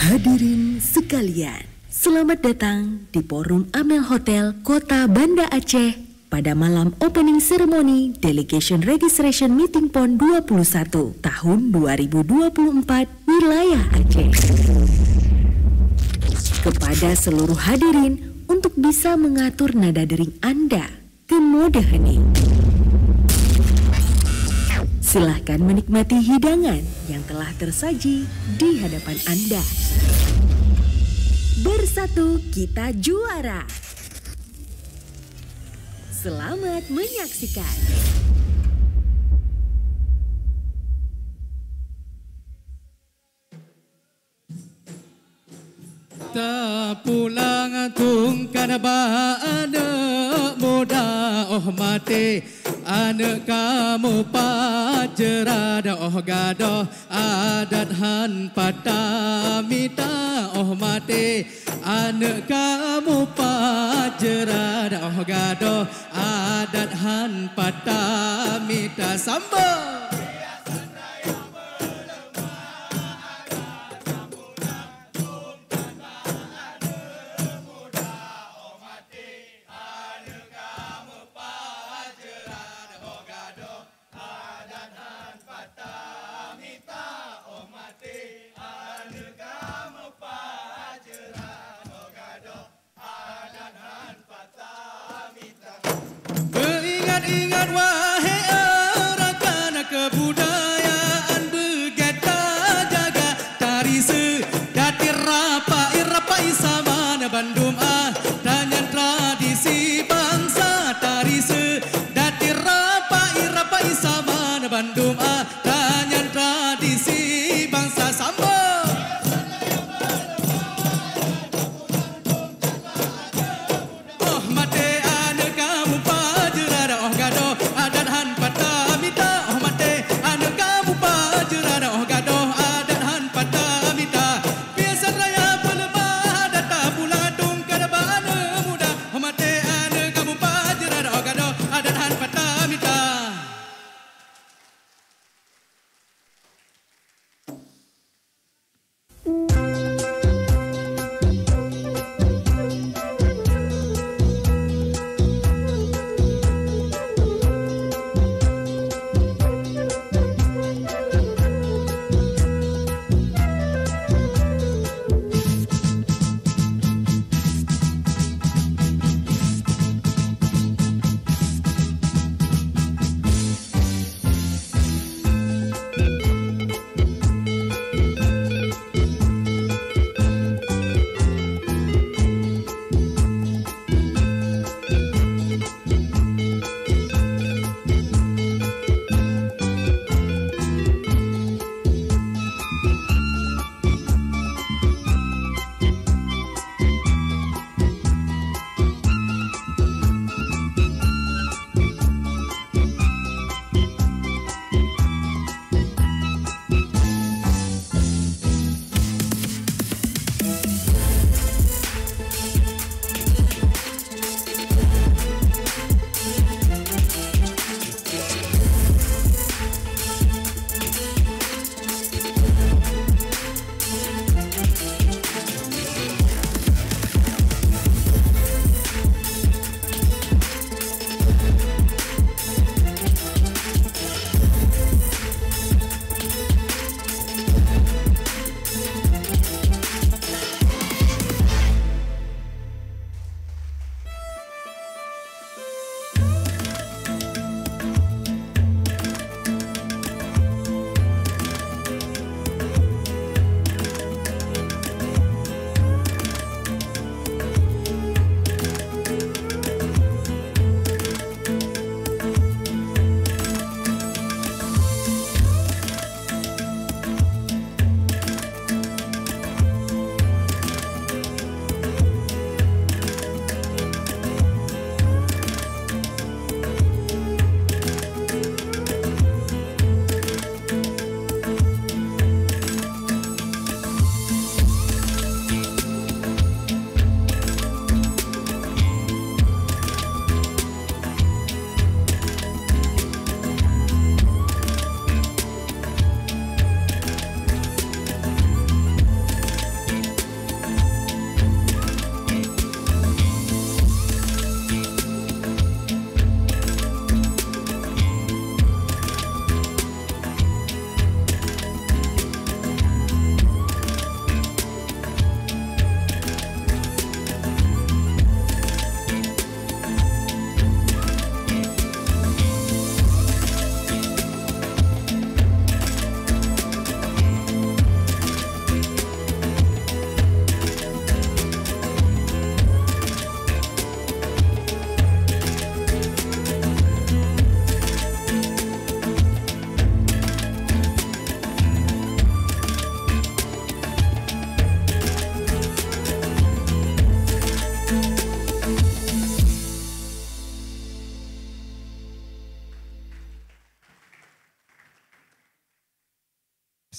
Hadirin sekalian, selamat datang di Forum Amel Hotel Kota Banda Aceh pada malam opening ceremony Delegation Registration Meeting PON 21 tahun 2024 wilayah Aceh. Kepada seluruh hadirin untuk bisa mengatur nada dering Anda ke mode hening. Silahkan menikmati hidangan yang telah tersaji di hadapan Anda. Bersatu kita juara. Selamat menyaksikan. Tak pulang tungkan ba'ana muda mati anak kamu pajerada gadoh adat han patamita mati anak kamu pajerada gadoh adat han patamita sambal. Ingat wahai rakan kebudayaan begeta jaga tari sedati rapa irapa isaman Bandung dan tradisi bangsa tari sedati rapa irapa isaman Bandung dan tradisi bangsa sambal. Adat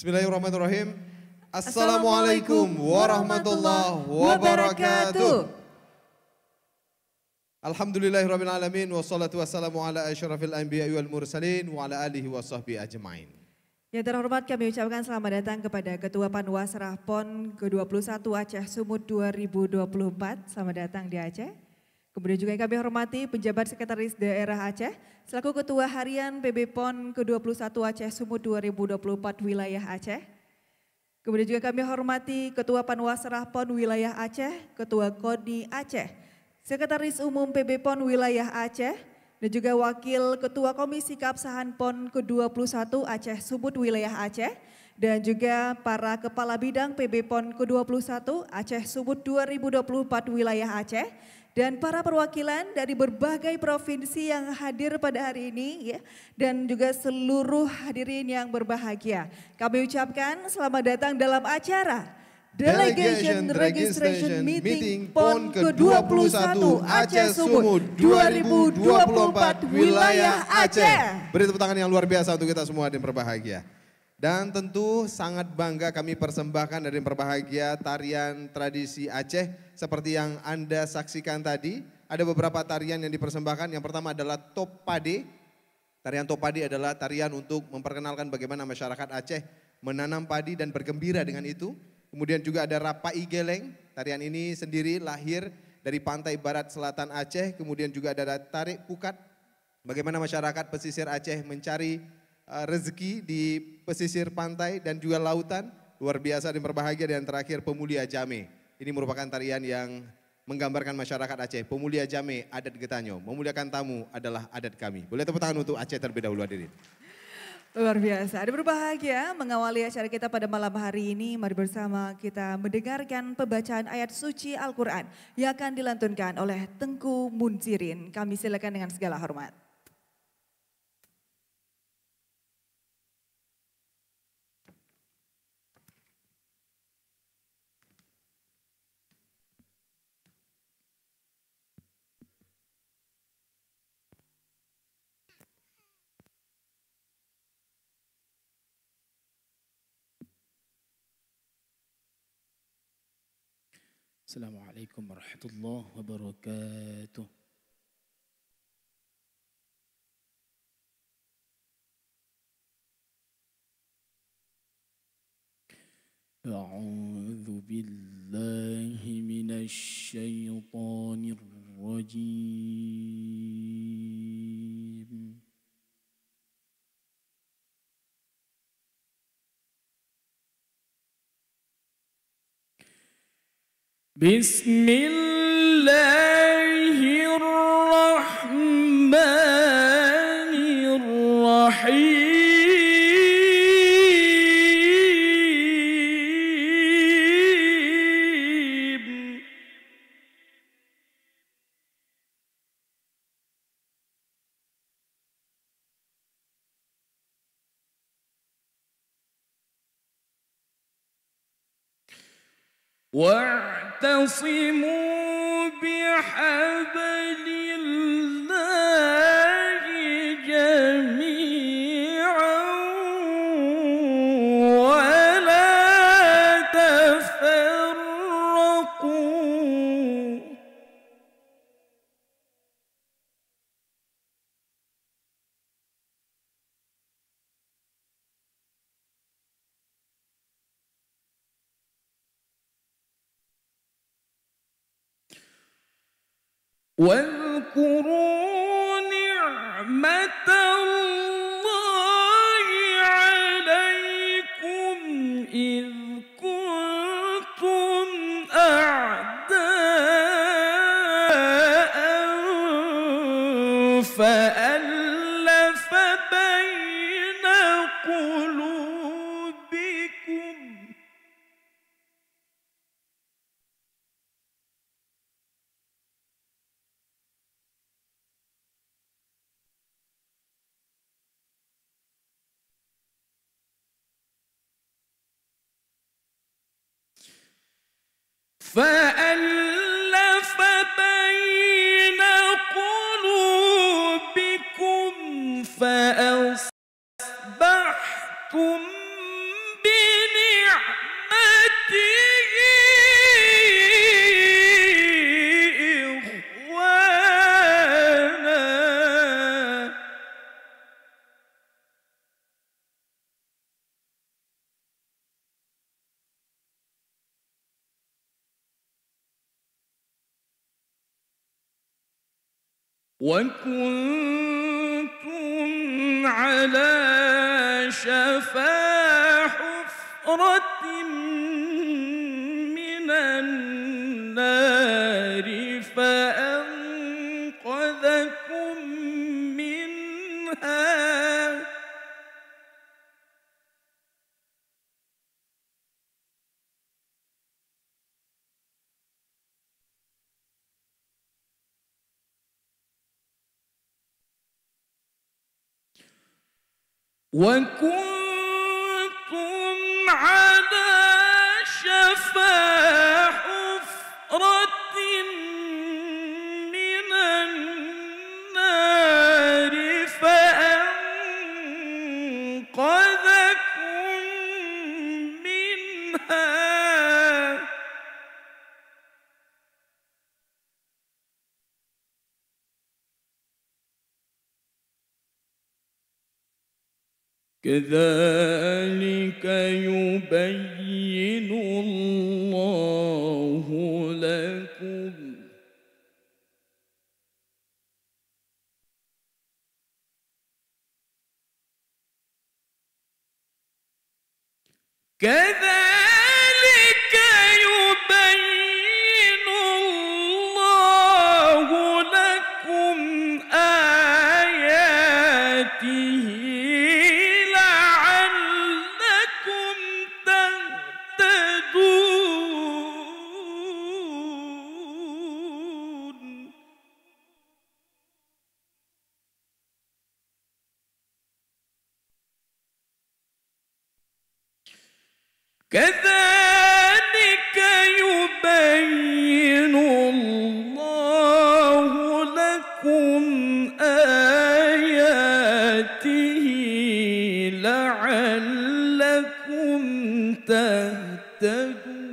Bismillahirrahmanirrahim. Assalamualaikum warahmatullahi wabarakatuh. Alhamdulillahirabbil alamin wassalatu wassalamu ala asyrafil anbiya'i wal mursalin wa ala alihi washabbihi ajmain. Yang terhormat kami ucapkan selamat datang kepada Ketua Panwasrah PON ke-21 Aceh Sumut 2024. Selamat datang di Aceh. Kemudian juga yang kami hormati penjabat sekretaris daerah Aceh selaku Ketua Harian PB PON ke-21 Aceh Sumut 2024 wilayah Aceh. Kemudian juga kami hormati Ketua Panwasrah PON wilayah Aceh, Ketua KODI Aceh, Sekretaris Umum PB PON wilayah Aceh, dan juga Wakil Ketua Komisi Keabsahan PON ke-21 Aceh Sumut wilayah Aceh, dan juga para Kepala Bidang PB PON ke-21 Aceh Sumut 2024 wilayah Aceh, dan para perwakilan dari berbagai provinsi yang hadir pada hari ini ya, dan juga seluruh hadirin yang berbahagia. Kami ucapkan selamat datang dalam acara Delegation Registration Meeting PON ke-21 Aceh Sumut 2024 wilayah Aceh. Beri tepuk tangan yang luar biasa untuk kita semua dan berbahagia. Dan tentu sangat bangga kami persembahkan dari berbahagia tarian tradisi Aceh seperti yang Anda saksikan tadi. Ada beberapa tarian yang dipersembahkan. Yang pertama adalah Topade. Tarian Topade adalah tarian untuk memperkenalkan bagaimana masyarakat Aceh menanam padi dan bergembira dengan itu. Kemudian juga ada Rapai Geleng. Tarian ini sendiri lahir dari pantai barat selatan Aceh. Kemudian juga ada Tarik Pukat. Bagaimana masyarakat pesisir Aceh mencari rezeki di pesisir pantai dan juga lautan, luar biasa dan berbahagia. Dan terakhir Pemulia Jame, ini merupakan tarian yang menggambarkan masyarakat Aceh. Pemulia Jame, adat Getanyo, memuliakan tamu adalah adat kami. Boleh tepuk tangan untuk Aceh terlebih dahulu hadirin. Luar biasa, ada berbahagia mengawali acara kita pada malam hari ini. Mari bersama kita mendengarkan pembacaan ayat suci Al-Quran yang akan dilantunkan oleh Tengku Munzirin. Kami silakan dengan segala hormat. Assalamualaikum warahmatullahi wabarakatuh. A'udzu billahi minasy syaithanir rajim. Bismillahirrahmanirrahim. واعتصموا بحبل الله جميعا ولا تفرقوا. واذكروا نعمة الله عليكم إذ كنتم أعداء فألف بين قلوبكم فألف بين قلوبكم فأصبحتم وكنتم على شفا حفرة من النار فأنقذكم منها وكنتم على شفا حفرة من النار فأنقذكم منها كذلك يبين الله لكم كذلك يبين الله لكم آياته لعلكم تهتدون كذلك يبين الله لكم آياته لعلكم تهتدون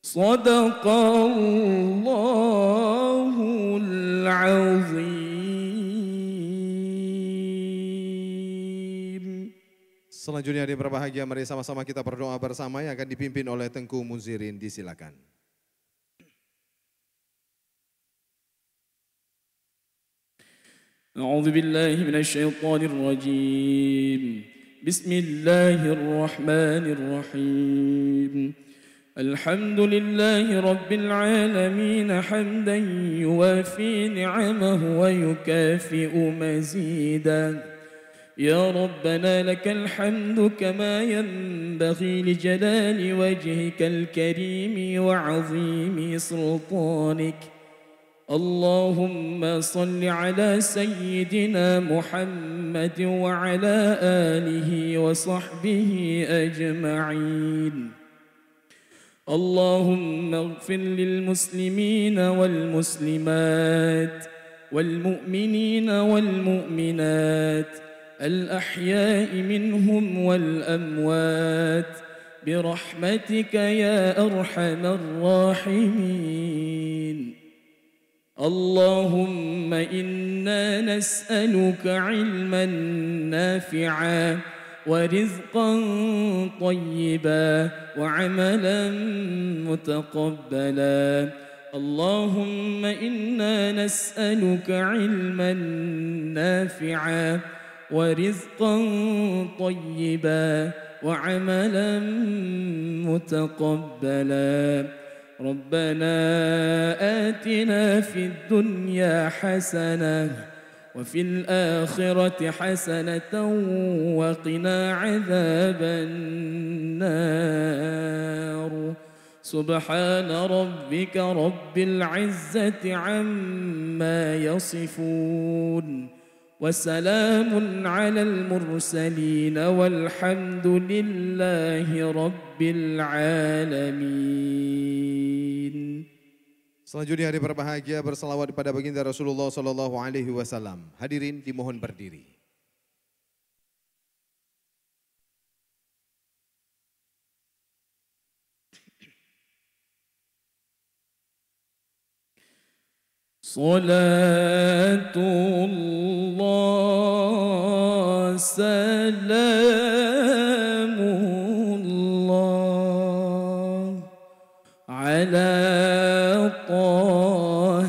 صدق الله العظيم. Selanjutnya yang berbahagia, mari sama-sama kita berdoa bersama yang akan dipimpin oleh Tengku Muzirin. Disilakan. أعوذ بالله من الشيطان الرجيم بسم الله الرحمن الرحيم الحمد لله رب العالمين حمدا يوافي نعمه ويكافئ مزيدا يا ربنا لك الحمد كما ينبغي لجلال وجهك الكريم وعظيم سلطانك اللهم صل على سيدنا محمد وعلى آله وصحبه أجمعين اللهم اغفر للمسلمين والمسلمات والمؤمنين والمؤمنات الأحياء منهم والأموات برحمتك يا أرحم الراحمين اللهم إنا نسألك علما نافعا ورزقا طيبا وعملا متقبلا اللهم إنا نسألك علما نافعا ورزقا طيبا وعملا متقبلا ربنا آتنا في الدنيا حسنة وفي الآخرة حسنة وقنا عذاب النار سبحان ربك رب العزة عما يصفون وسلام على المرسلين والحمد لله رب العالمين. Selanjutnya hari berbahagia bersalawat kepada baginda Rasulullah Sallallahu Alaihi Wasallam. Hadirin dimohon berdiri. صلاة الله سلام الله على طه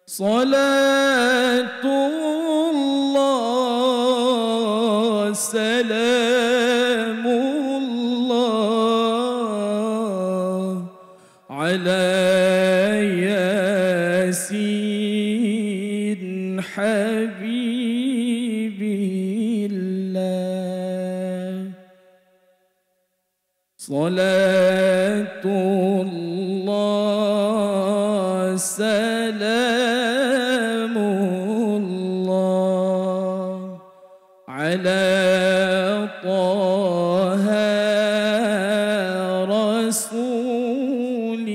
صلاة الله سلام الله على ياسين حبيب الله صلاة الله سلام الله على طه رسول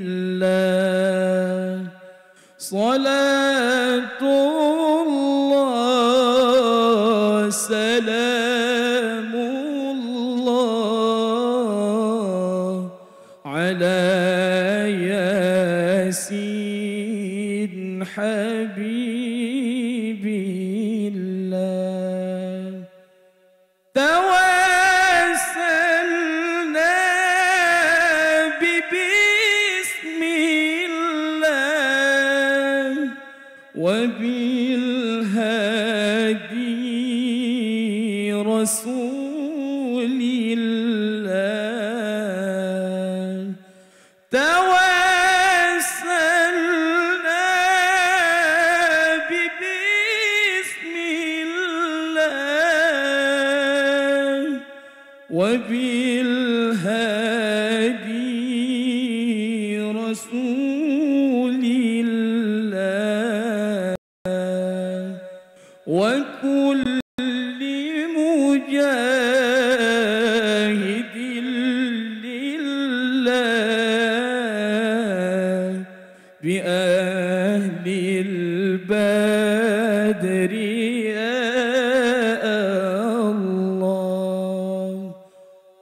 الله صلاة الله سلام الله على ياسين حبيب الله توسلنا ببسم الله وبالهادي رسول الله توسلنا ببسم الله وبالهادي رسول الله وكل مجاهد لله بأهل البدر يا الله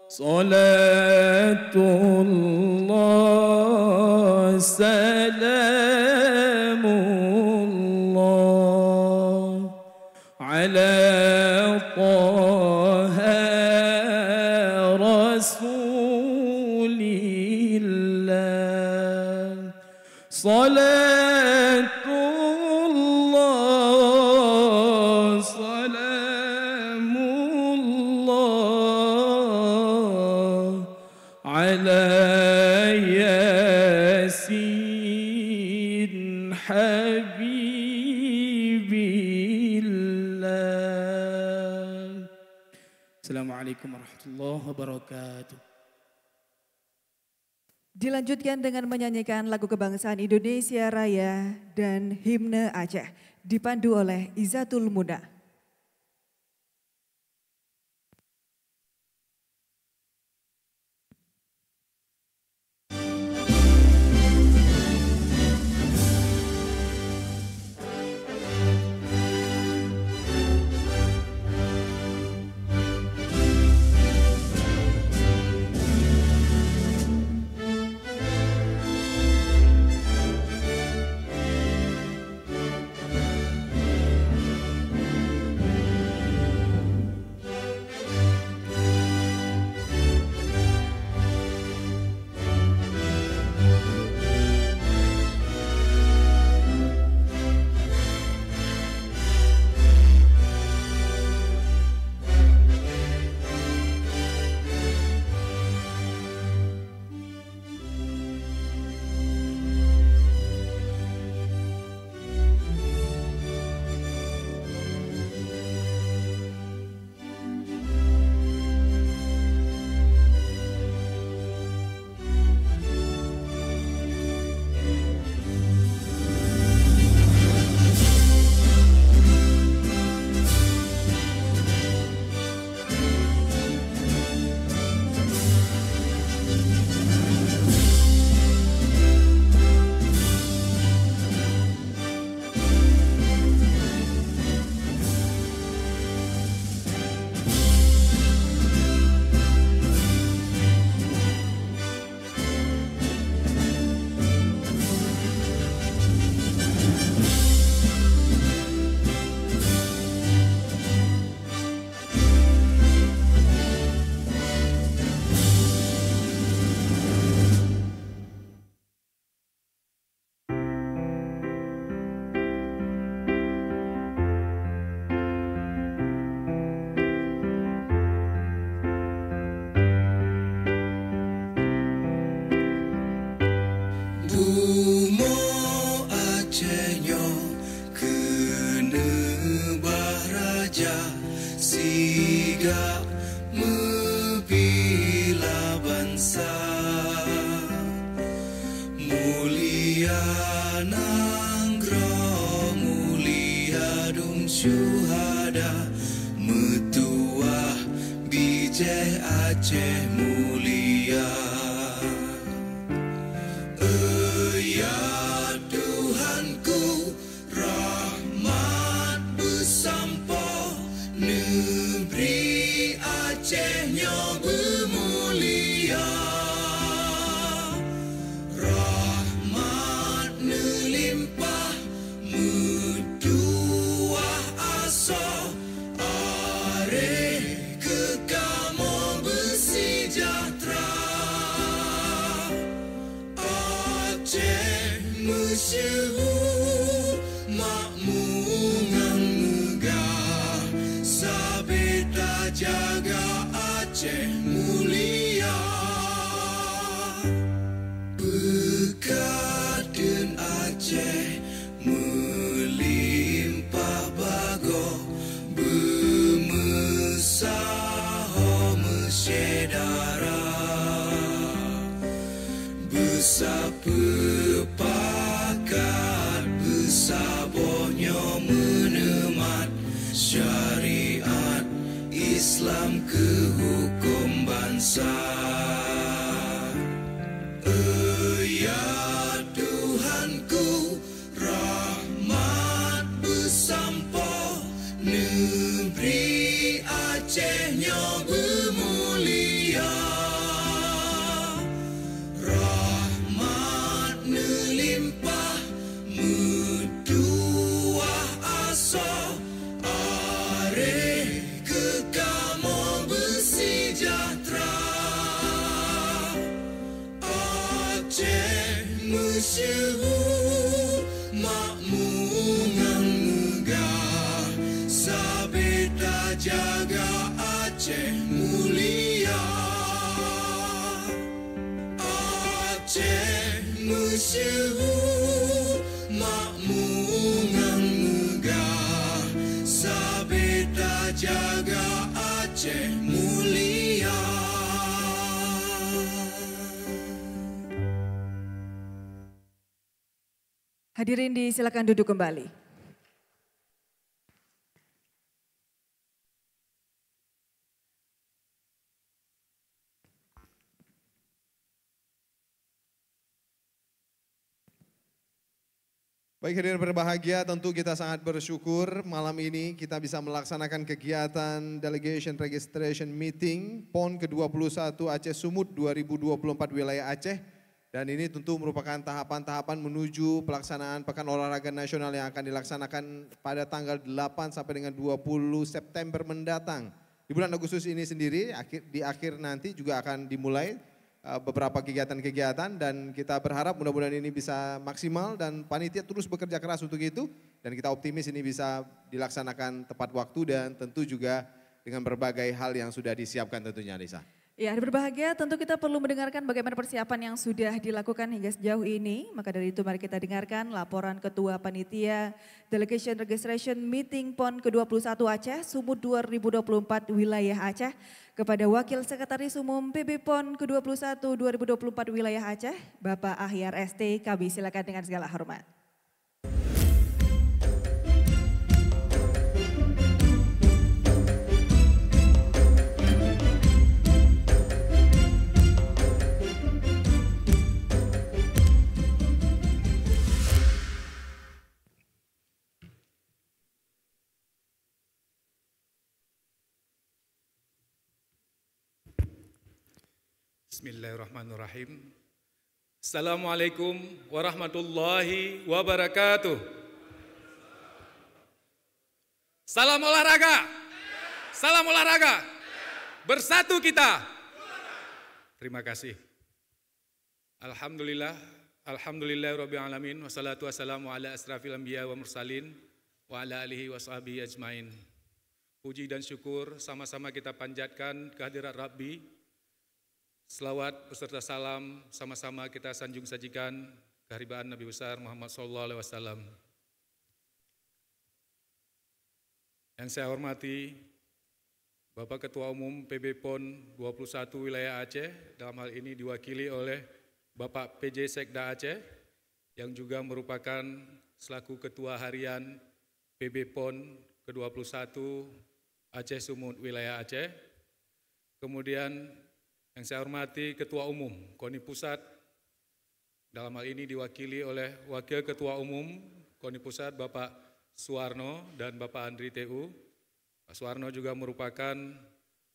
صلاة الله سلام الله على طه رسول الله صلاة الله سلام الله على ياسين حبيب الله. Assalamualaikum warahmatullahi wabarakatuh. Dilanjutkan dengan menyanyikan lagu kebangsaan Indonesia Raya dan himne Aceh, dipandu oleh Izzatul Muda. Acehnya kena baraja siga membela bangsa mulia nanggra mulia dum syuhada metuah bijak Aceh mulia. Ya Tuhanku rahmat bersampo negeri Acehnya bermulia rahmat melimpah metuah asa are kekamo bersejahtera Aceh masyhur makmungan megah sabeta jaga Aceh mulia bekaden Aceh melimpah bago bermesaho mesyedara besapepakat besabohnya menemat syariat Islam ke hukum bangsa. Ya Tuhanku rahmat bersampo negeri Acehnya bermulia rahmat melimpah metuah asa are kekamo bersejahtera Aceh masyhur makmungan megah sabeta jaga Aceh mulia Aceh masyhur makmungan megah sabeta jaga Aceh mulia. Hadirin disilakan duduk kembali. Baik hadirin berbahagia, tentu kita sangat bersyukur malam ini kita bisa melaksanakan kegiatan Delegation Registration Meeting PON ke-21 Aceh Sumut 2024 wilayah Aceh. Dan ini tentu merupakan tahapan-tahapan menuju pelaksanaan Pekan Olahraga Nasional yang akan dilaksanakan pada tanggal 8 sampai dengan 20 September mendatang. Di bulan Agustus ini sendiri, di akhir nanti juga akan dimulai beberapa kegiatan-kegiatan dan kita berharap mudah-mudahan ini bisa maksimal dan panitia terus bekerja keras untuk itu. Dan kita optimis ini bisa dilaksanakan tepat waktu dan tentu juga dengan berbagai hal yang sudah disiapkan tentunya Anissa. Ya, berbahagia tentu kita perlu mendengarkan bagaimana persiapan yang sudah dilakukan hingga sejauh ini. Maka dari itu mari kita dengarkan laporan Ketua Panitia Delegation Registration Meeting PON ke-21 Aceh Sumut 2024 wilayah Aceh kepada Wakil Sekretaris Umum PB PON ke-21 2024 wilayah Aceh, Bapak Ahyar ST. Kami silakan dengan segala hormat. Bismillahirrahmanirrahim. Assalamualaikum warahmatullahi wabarakatuh. Salam olahraga. Salam olahraga. Bersatu kita. Terima kasih. Alhamdulillah. Alhamdulillahirabbil alamin wassalatu wassalamu ala asrafil anbiya wa mursalin wa ala alihi washabihi ajmain. Puji dan syukur sama-sama kita panjatkan kehadirat Rabbi. Selawat beserta salam sama-sama kita sanjung sajikan keharibaan Nabi besar Muhammad SAW. Yang saya hormati Bapak Ketua Umum PB PON 21 Wilayah Aceh, dalam hal ini diwakili oleh Bapak PJ Sekda Aceh, yang juga merupakan selaku Ketua Harian PB PON ke-21 Aceh Sumut Wilayah Aceh. Kemudian yang saya hormati Ketua Umum KONI Pusat, dalam hal ini diwakili oleh Wakil Ketua Umum KONI Pusat Bapak Suwarno dan Bapak Andri TU. Pak Suwarno juga merupakan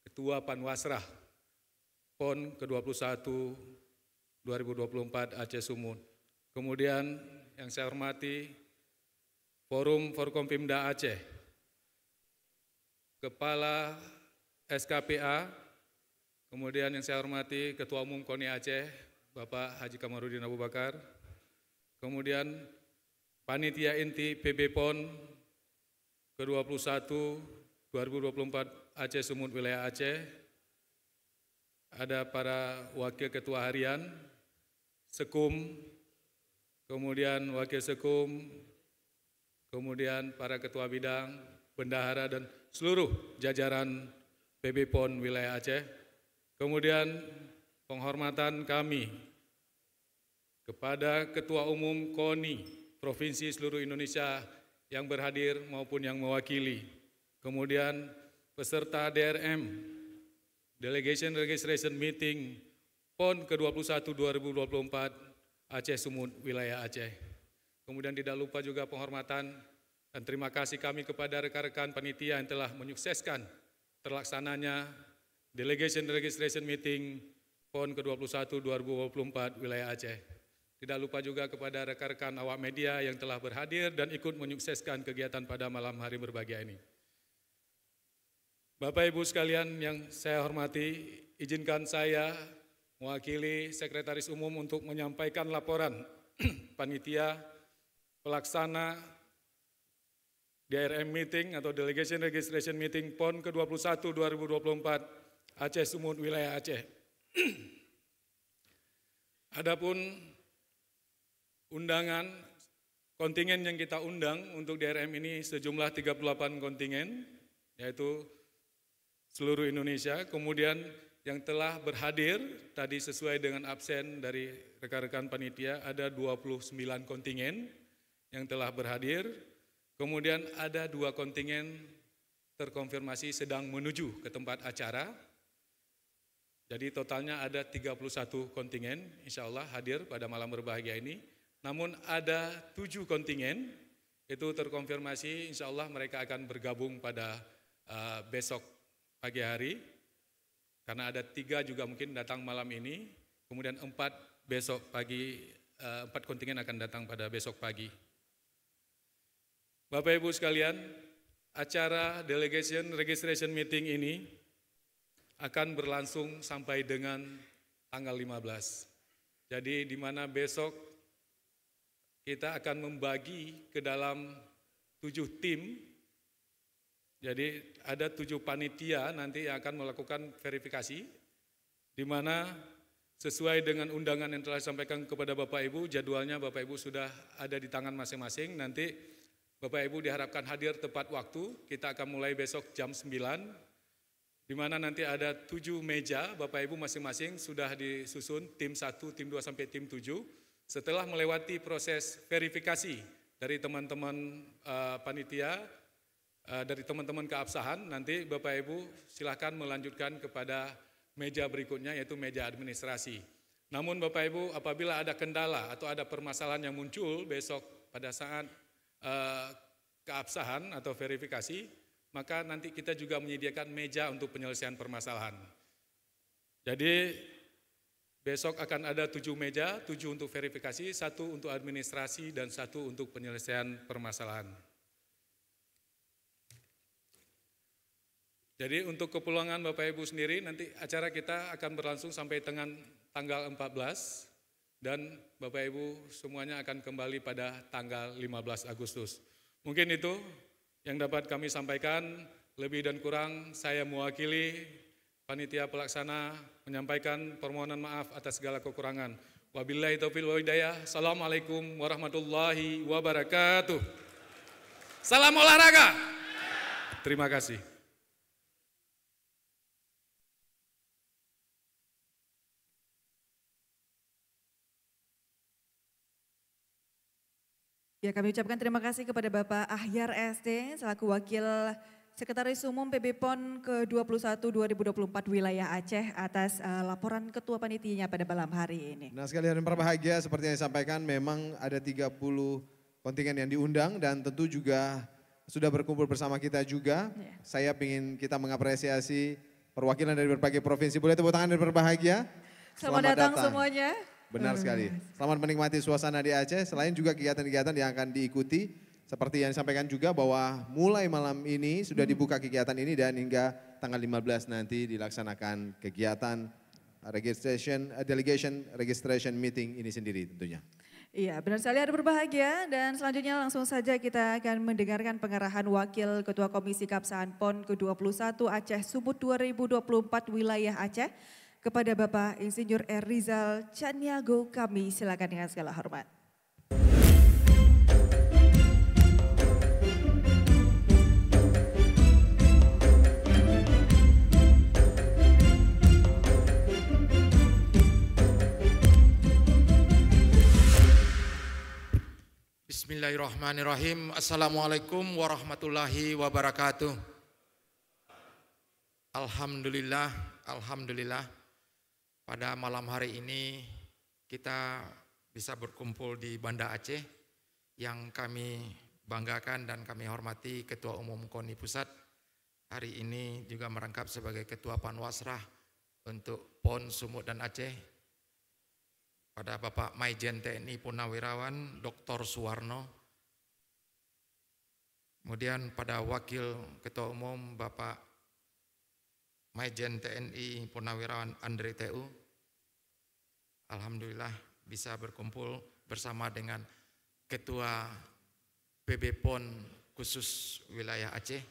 Ketua Panwasrah PON ke-21 2024 Aceh Sumut. Kemudian yang saya hormati Forum Forkompimda Aceh, Kepala SKPA, kemudian yang saya hormati Ketua Umum KONI Aceh, Bapak Haji Kamarudin Abu Bakar, kemudian Panitia Inti PB PON ke-21 2024 Aceh Sumut Wilayah Aceh, ada para Wakil Ketua Harian, Sekum, kemudian Wakil Sekum, kemudian para Ketua Bidang, Bendahara dan seluruh jajaran PB PON Wilayah Aceh. Kemudian penghormatan kami kepada Ketua Umum KONI Provinsi seluruh Indonesia yang berhadir maupun yang mewakili. Kemudian peserta DRM, Delegation Registration Meeting PON ke-21 2024 Aceh Sumut Wilayah Aceh. Kemudian tidak lupa juga penghormatan dan terima kasih kami kepada rekan-rekan panitia yang telah menyukseskan terlaksananya Delegation Registration Meeting PON ke-21 2024 Wilayah Aceh. Tidak lupa juga kepada rekan-rekan awak media yang telah berhadir dan ikut menyukseskan kegiatan pada malam hari berbahagia ini. Bapak Ibu sekalian yang saya hormati, izinkan saya mewakili Sekretaris Umum untuk menyampaikan laporan panitia pelaksana DRM Meeting atau Delegation Registration Meeting PON ke-21 2024 Aceh Sumut Wilayah Aceh. Adapun undangan kontingen yang kita undang untuk DRM ini sejumlah 38 kontingen, yaitu seluruh Indonesia. Kemudian yang telah berhadir tadi sesuai dengan absen dari rekan-rekan panitia ada 29 kontingen yang telah berhadir. Kemudian ada 2 kontingen terkonfirmasi sedang menuju ke tempat acara. Jadi totalnya ada 31 kontingen insya Allah hadir pada malam berbahagia ini. Namun ada 7 kontingen itu terkonfirmasi insya Allah mereka akan bergabung pada besok pagi hari, karena ada 3 juga mungkin datang malam ini, kemudian 4 besok pagi, 4 kontingen akan datang pada besok pagi. Bapak Ibu sekalian, acara Delegation Registration Meeting ini akan berlangsung sampai dengan tanggal 15. Jadi di mana besok kita akan membagi ke dalam 7 tim. Jadi ada 7 panitia nanti yang akan melakukan verifikasi, di mana sesuai dengan undangan yang telah disampaikan kepada Bapak Ibu, jadwalnya Bapak Ibu sudah ada di tangan masing-masing. Nanti Bapak Ibu diharapkan hadir tepat waktu. Kita akan mulai besok jam 9, di mana nanti ada 7 meja, Bapak Ibu masing-masing sudah disusun tim 1, tim 2 sampai tim 7. Setelah melewati proses verifikasi dari teman-teman panitia, dari teman-teman keabsahan, nanti Bapak Ibu silakan melanjutkan kepada meja berikutnya yaitu meja administrasi. Namun Bapak Ibu apabila ada kendala atau ada permasalahan yang muncul besok pada saat keabsahan atau verifikasi, maka nanti kita juga menyediakan meja untuk penyelesaian permasalahan. Jadi besok akan ada 7 meja, 7 untuk verifikasi, 1 untuk administrasi dan 1 untuk penyelesaian permasalahan. Jadi untuk kepulangan Bapak Ibu sendiri nanti acara kita akan berlangsung sampai dengan tanggal 14 dan Bapak Ibu semuanya akan kembali pada tanggal 15 Agustus. Mungkin itu yang dapat kami sampaikan, lebih dan kurang saya mewakili panitia pelaksana menyampaikan permohonan maaf atas segala kekurangan. Wabillahi taufiq wal hidayah. Assalamualaikum warahmatullahi wabarakatuh. Salam olahraga. Terima kasih. Ya, kami ucapkan terima kasih kepada Bapak Ahyar ST selaku Wakil Sekretaris Umum PB PON ke-21 2024 wilayah Aceh atas laporan Ketua Panitianya pada malam hari ini. Nah, sekalian berbahagia seperti yang disampaikan memang ada 30 kontingen yang diundang dan tentu juga sudah berkumpul bersama kita juga. Ya. Saya ingin kita mengapresiasi perwakilan dari berbagai provinsi. Boleh tepuk tangan dan berbahagia? Selamat datang semuanya. Benar sekali. Selamat menikmati suasana di Aceh. Selain juga kegiatan-kegiatan yang akan diikuti. Seperti yang disampaikan juga bahwa mulai malam ini sudah dibuka kegiatan ini dan hingga tanggal 15 nanti dilaksanakan kegiatan delegation registration meeting ini sendiri tentunya. Iya, benar sekali, ada berbahagia dan selanjutnya langsung saja kita akan mendengarkan pengarahan Wakil Ketua Komisi Keabsahan PON ke-21 Aceh Sumut 2024 wilayah Aceh kepada Bapak Insinyur R. Rizal Caniago. Kami silakan dengan segala hormat. Bismillahirrahmanirrahim. Assalamualaikum warahmatullahi wabarakatuh. Alhamdulillah, alhamdulillah. Pada malam hari ini kita bisa berkumpul di Banda Aceh yang kami banggakan dan kami hormati Ketua Umum KONI Pusat. Hari ini juga merangkap sebagai Ketua Panwasrah untuk PON Sumut dan Aceh. Pada Bapak Maijen TNI Purnawirawan Dr. Suwarno, kemudian pada Wakil Ketua Umum Bapak Maijen TNI Purnawirawan Andre TU. Alhamdulillah bisa berkumpul bersama dengan Ketua PB PON khusus wilayah Aceh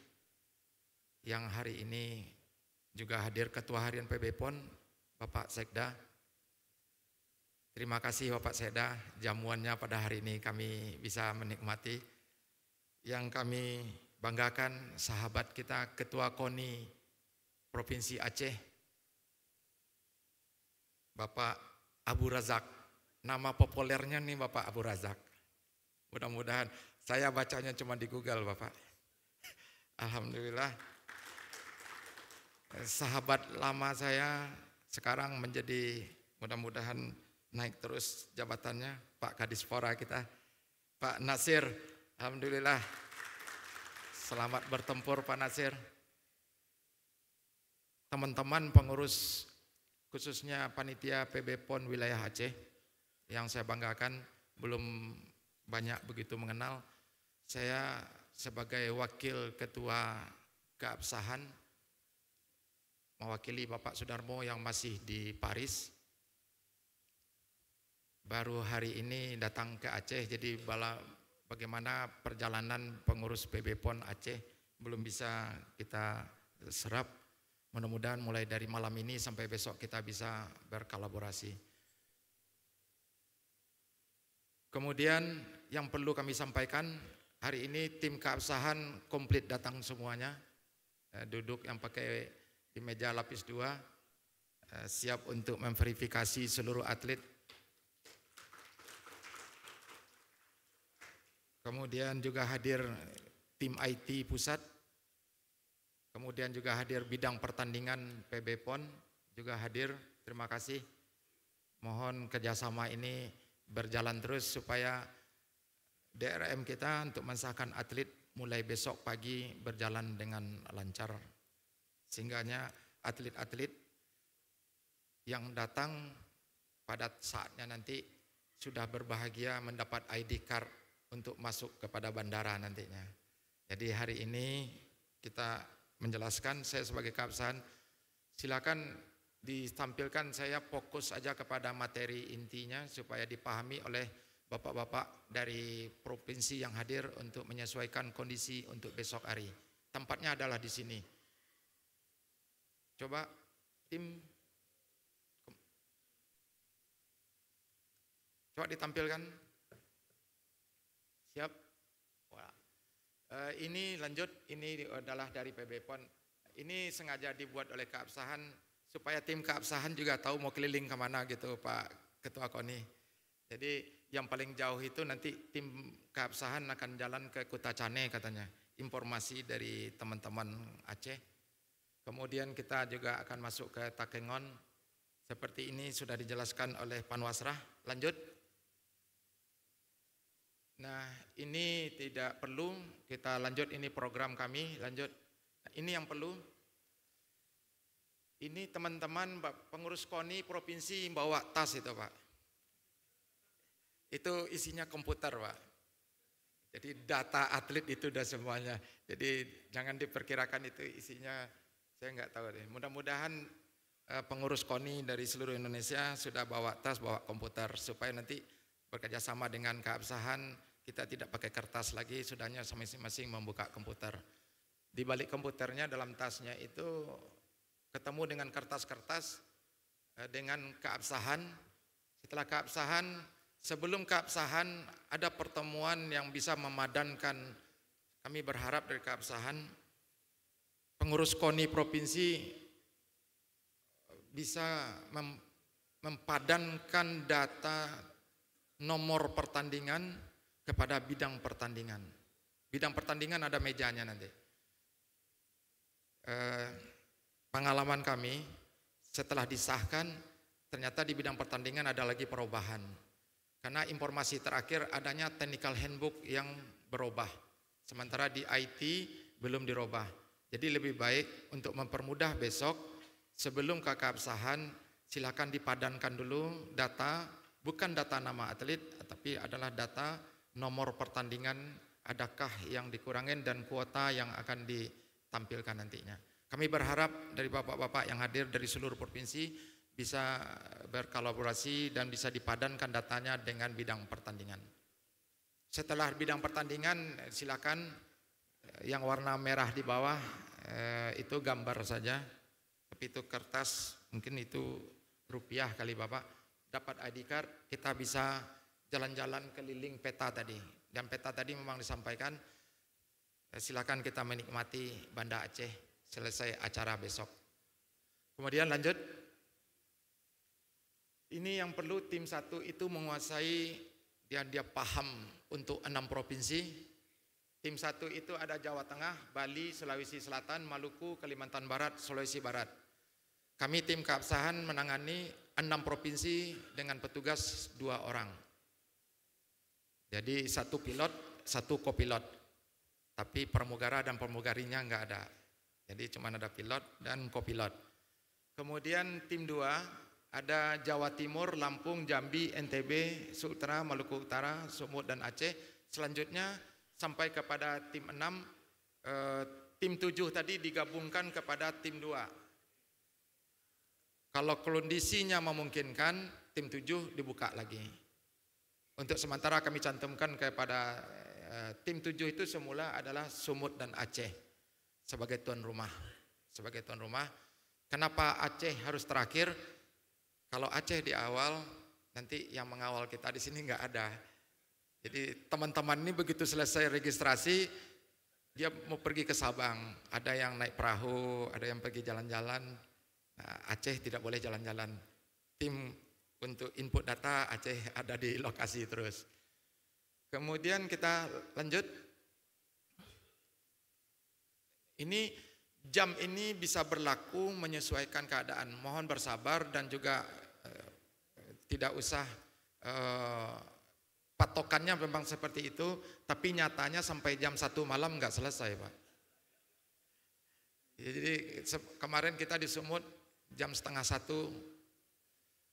yang hari ini juga hadir Ketua Harian PB PON Bapak Sekda. Terima kasih Bapak Sekda, jamuannya pada hari ini kami bisa menikmati. Yang kami banggakan sahabat kita Ketua KONI Provinsi Aceh, Bapak Abu Razak. Nama populernya nih Bapak Abu Razak. Mudah-mudahan, saya bacanya cuma di Google Bapak. Alhamdulillah. Sahabat lama saya sekarang menjadi mudah-mudahan naik terus jabatannya, Pak Kadispora kita, Pak Nasir. Alhamdulillah, selamat bertempur Pak Nasir. Teman-teman pengurus khususnya panitia PB PON wilayah Aceh yang saya banggakan, belum banyak begitu mengenal. Saya sebagai wakil ketua keabsahan mewakili Bapak Sudarmo yang masih di Paris. Baru hari ini datang ke Aceh, jadi bagaimana perjalanan pengurus PB PON Aceh belum bisa kita serap. Mudah-mudahan mulai dari malam ini sampai besok kita bisa berkolaborasi. Kemudian yang perlu kami sampaikan, hari ini tim keabsahan komplit datang semuanya. Duduk yang pakai di meja lapis 2, siap untuk memverifikasi seluruh atlet. Kemudian juga hadir tim IT pusat, kemudian juga hadir bidang pertandingan PB PON, juga hadir, terima kasih. Mohon kerjasama ini berjalan terus supaya DRM kita untuk mensahkan atlet mulai besok pagi berjalan dengan lancar. Sehingganya atlet-atlet yang datang pada saatnya nanti sudah berbahagia mendapat ID card untuk masuk kepada bandara nantinya. Jadi hari ini kita menjelaskan, saya sebagai keabsahan, silakan ditampilkan, saya fokus aja kepada materi intinya supaya dipahami oleh bapak-bapak dari provinsi yang hadir untuk menyesuaikan kondisi untuk besok hari. Tempatnya adalah di sini. Coba tim. Coba ditampilkan. Siap. Wah. Ini lanjut, ini adalah dari PB PON. Ini sengaja dibuat oleh keabsahan supaya tim keabsahan juga tahu mau keliling kemana gitu Pak Ketua KONI. Jadi yang paling jauh itu nanti tim keabsahan akan jalan ke Kutacane katanya. Informasi dari teman-teman Aceh. Kemudian kita juga akan masuk ke Takengon. Seperti ini sudah dijelaskan oleh Panwasrah. Lanjut. Nah ini tidak perlu kita lanjut, ini program kami lanjut. Nah, ini yang perlu. Ini teman-teman pengurus KONI provinsi bawa tas itu Pak. Itu isinya komputer Pak. Jadi data atlet itu udah semuanya. Jadi jangan diperkirakan itu isinya, saya nggak tahu deh. Mudah-mudahan pengurus KONI dari seluruh Indonesia sudah bawa tas, bawa komputer supaya nanti bekerja sama dengan keabsahan kita tidak pakai kertas lagi, sudahnya masing-masing membuka komputer. Di balik komputernya dalam tasnya itu ketemu dengan kertas-kertas dengan keabsahan. Setelah keabsahan, sebelum keabsahan ada pertemuan yang bisa memadankan. Kami berharap dari keabsahan pengurus KONI provinsi bisa mempadankan data nomor pertandingan kepada bidang pertandingan. Bidang pertandingan ada mejanya nanti. Pengalaman kami setelah disahkan ternyata di bidang pertandingan ada lagi perubahan. Karena informasi terakhir adanya technical handbook yang berubah. Sementara di IT belum dirubah. Jadi lebih baik untuk mempermudah besok sebelum ke keabsahan silakan dipadankan dulu data, bukan data nama atlet, tapi adalah data nomor pertandingan, adakah yang dikurangin dan kuota yang akan ditampilkan nantinya. Kami berharap dari bapak-bapak yang hadir dari seluruh provinsi bisa berkolaborasi dan bisa dipadankan datanya dengan bidang pertandingan. Setelah bidang pertandingan silakan yang warna merah di bawah itu gambar saja, tapi itu kertas, mungkin itu rupiah kali Bapak. Dapat ID card, kita bisa jalan-jalan keliling peta tadi. Dan peta tadi memang disampaikan, silakan kita menikmati Banda Aceh selesai acara besok. Kemudian lanjut. Ini yang perlu tim satu itu menguasai, dia paham untuk 6 provinsi. Tim satu itu ada Jawa Tengah, Bali, Sulawesi Selatan, Maluku, Kalimantan Barat, Sulawesi Barat. Kami tim keabsahan menangani 6 provinsi dengan petugas 2 orang. Jadi 1 pilot, 1 kopilot. Tapi pramugara dan pramugarinya enggak ada. Jadi cuma ada pilot dan kopilot. Kemudian tim 2 ada Jawa Timur, Lampung, Jambi, NTB, Sumatera, Maluku Utara, Sumut dan Aceh. Selanjutnya sampai kepada tim 6, tim 7 tadi digabungkan kepada tim 2. Kalau kondisinya memungkinkan, tim 7 dibuka lagi. Untuk sementara kami cantumkan kepada tim 7 itu semula adalah Sumut dan Aceh sebagai tuan rumah. Sebagai tuan rumah. Kenapa Aceh harus terakhir? Kalau Aceh di awal, nanti yang mengawal kita di sini nggak ada. Jadi teman-teman ini begitu selesai registrasi, dia mau pergi ke Sabang. Ada yang naik perahu, ada yang pergi jalan-jalan. Nah, Aceh tidak boleh jalan-jalan. Tim untuk input data Aceh ada di lokasi terus. Kemudian kita lanjut. Ini jam ini bisa berlaku menyesuaikan keadaan. Mohon bersabar dan juga tidak usah patokannya memang seperti itu, tapi nyatanya sampai jam 1 malam nggak selesai Pak. Jadi kemarin kita di Sumut jam 12:30.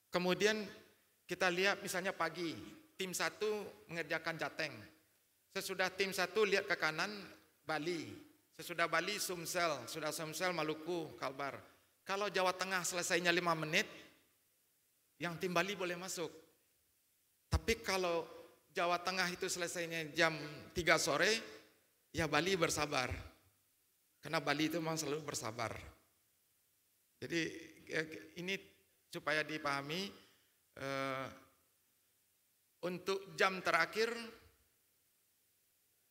Kemudian kita lihat misalnya pagi, tim 1 mengerjakan Jateng. Sesudah tim 1 lihat ke kanan, Bali. Sesudah Bali, Sumsel. Sudah Sumsel, Maluku, Kalbar. Kalau Jawa Tengah selesainya 5 menit, yang tim Bali boleh masuk. Tapi kalau Jawa Tengah itu selesainya jam 3 sore, ya Bali bersabar. Karena Bali itu memang selalu bersabar. Jadi ini supaya dipahami, Untuk jam terakhir,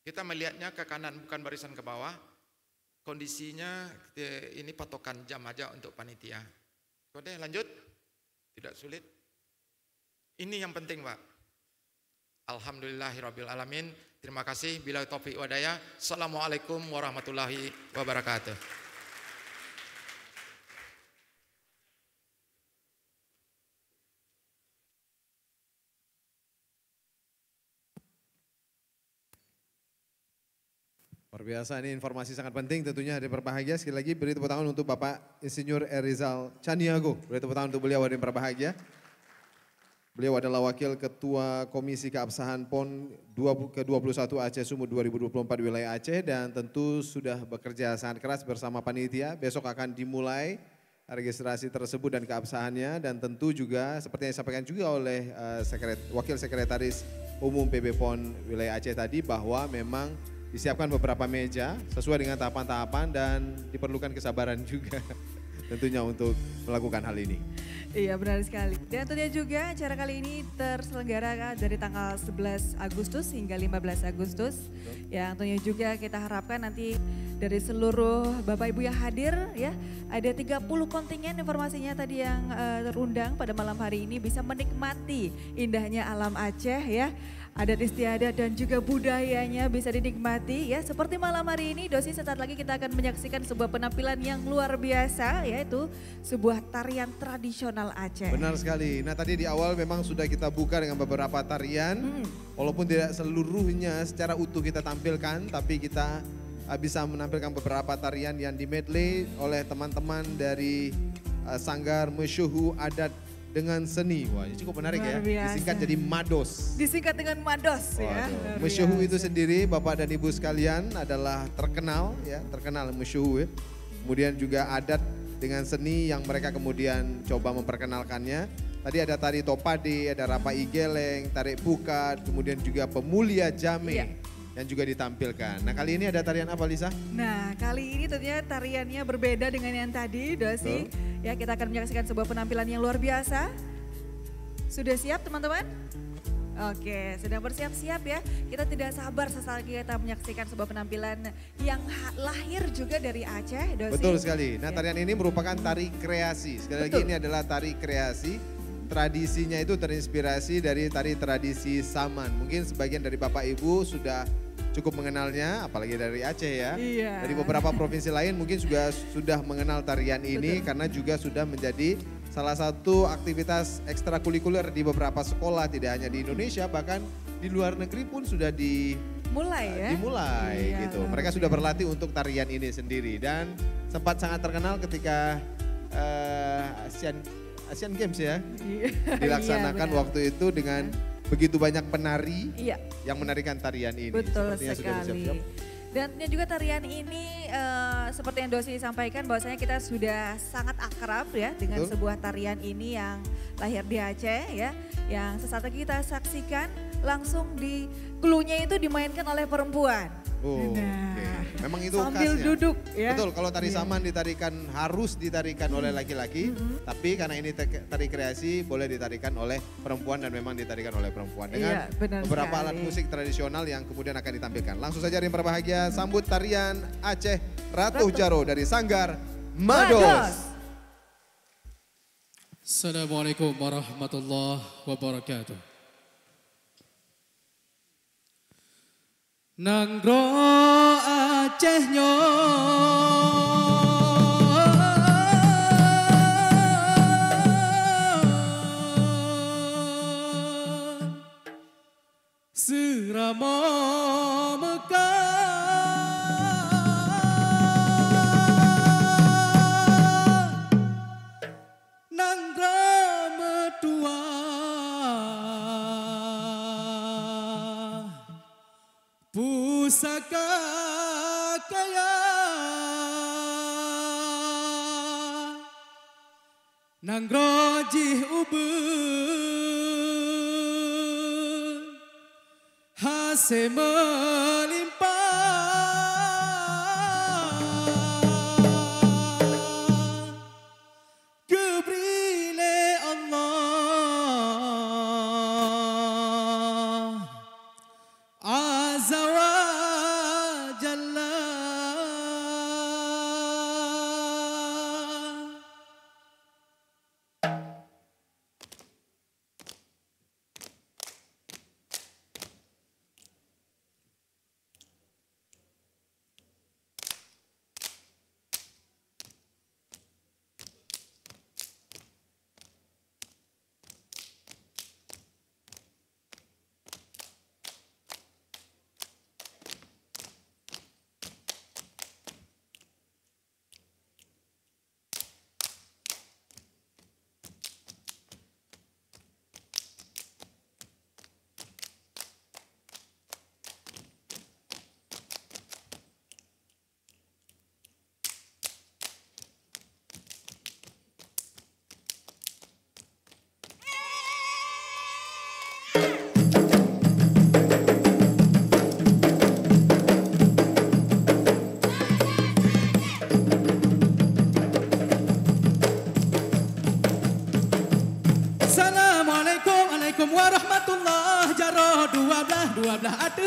kita melihatnya ke kanan bukan barisan ke bawah. Kondisinya ini patokan jam aja untuk panitia. Oke, lanjut. Tidak sulit. Ini yang penting, Pak. Alhamdulillahirabbil alamin. Terima kasih. Bila taufiq wadaya. Assalamualaikum warahmatullahi wabarakatuh. Luar biasa, ini informasi sangat penting tentunya hadirin berbahagia. Sekali lagi beri tepuk tangan untuk Bapak Insinyur Erizal Caniago. Beri tepuk tangan untuk beliau hadirin berbahagia. Beliau adalah Wakil Ketua Komisi Keabsahan PON ke-21 Aceh Sumut 2024 wilayah Aceh dan tentu sudah bekerja sangat keras bersama panitia. Besok akan dimulai registrasi tersebut dan keabsahannya dan tentu juga seperti yang disampaikan juga oleh Wakil Sekretaris Umum PB PON wilayah Aceh tadi bahwa memang disiapkan beberapa meja sesuai dengan tahapan-tahapan dan diperlukan kesabaran juga tentunya untuk melakukan hal ini. Iya benar sekali. Dan tentunya juga acara kali ini terselenggara dari tanggal 11 Agustus hingga 15 Agustus. Yang tentunya juga kita harapkan nanti dari seluruh Bapak Ibu yang hadir ya. Ada 30 kontingen informasinya tadi yang terundang pada malam hari ini bisa menikmati indahnya alam Aceh ya. Adat istiadat dan juga budayanya bisa dinikmati ya. Seperti malam hari ini Dosi sesaat lagi kita akan menyaksikan sebuah penampilan yang luar biasa yaitu sebuah tarian tradisional Aceh. Benar sekali. Nah tadi di awal memang sudah kita buka dengan beberapa tarian. Walaupun tidak seluruhnya secara utuh kita tampilkan tapi kita bisa menampilkan beberapa tarian yang di-medley oleh teman-teman dari Sanggar Mesyuhu Adat dengan Seni. Wah ini cukup menarik ya, disingkat jadi MADOS. Disingkat dengan MADOS ya. Mesyuhu itu sendiri Bapak dan Ibu sekalian adalah terkenal ya, terkenal Mesyuhu ya. Kemudian juga adat dengan seni yang mereka kemudian coba memperkenalkannya. Tadi ada tari topade, ada rapai geleng, tarik pukat, kemudian juga pemulia jame. Iya. Yang juga ditampilkan. Nah kali ini ada tarian apa Lisa? Nah kali ini tentunya tariannya berbeda dengan yang tadi Dosi. Ya kita akan menyaksikan sebuah penampilan yang luar biasa. Sudah siap teman-teman? Oke sedang bersiap-siap ya. Kita tidak sabar sesaat lagi kita menyaksikan sebuah penampilan yang lahir juga dari Aceh Dosi. Betul sekali. Nah tarian ini merupakan tari kreasi. Sekali lagi ini adalah tari kreasi. Tradisinya itu terinspirasi dari tari tradisi Saman. Mungkin sebagian dari Bapak Ibu sudah cukup mengenalnya, apalagi dari Aceh ya. Iya. Dari beberapa provinsi lain mungkin juga sudah mengenal tarian ini karena juga sudah menjadi salah satu aktivitas ekstrakurikuler di beberapa sekolah, tidak hanya di Indonesia bahkan di luar negeri pun sudah dimulai Iya. gitu. Mereka sudah berlatih untuk tarian ini sendiri dan sempat sangat terkenal ketika Asian Games ya, dilaksanakan waktu itu dengan begitu banyak penari yang menarikan tarian ini. Betul sekali. Dan juga tarian ini seperti yang Dosi sampaikan bahwasanya kita sudah sangat akrab ya dengan sebuah tarian ini yang lahir di Aceh ya. Yang sesaat lagi kita saksikan langsung di klunya itu dimainkan oleh perempuan. Oh, memang itu sambil khasnya. Duduk ya. Betul, kalau tari Saman harus ditarikan oleh laki-laki, tapi karena ini tari kreasi boleh ditarikan oleh perempuan dan memang ditarikan oleh perempuan dengan beberapa alat musik tradisional yang kemudian akan ditampilkan. Langsung saja yang berbahagia sambut tarian Aceh Ratu Jaro dari Sanggar MADOS. Assalamualaikum warahmatullahi wabarakatuh. Nanggro Aceh nyo Serama Mekah Nanggro Medua Pusaka kaya Nangrojih ubun Hasil melimpah Gebrile Allah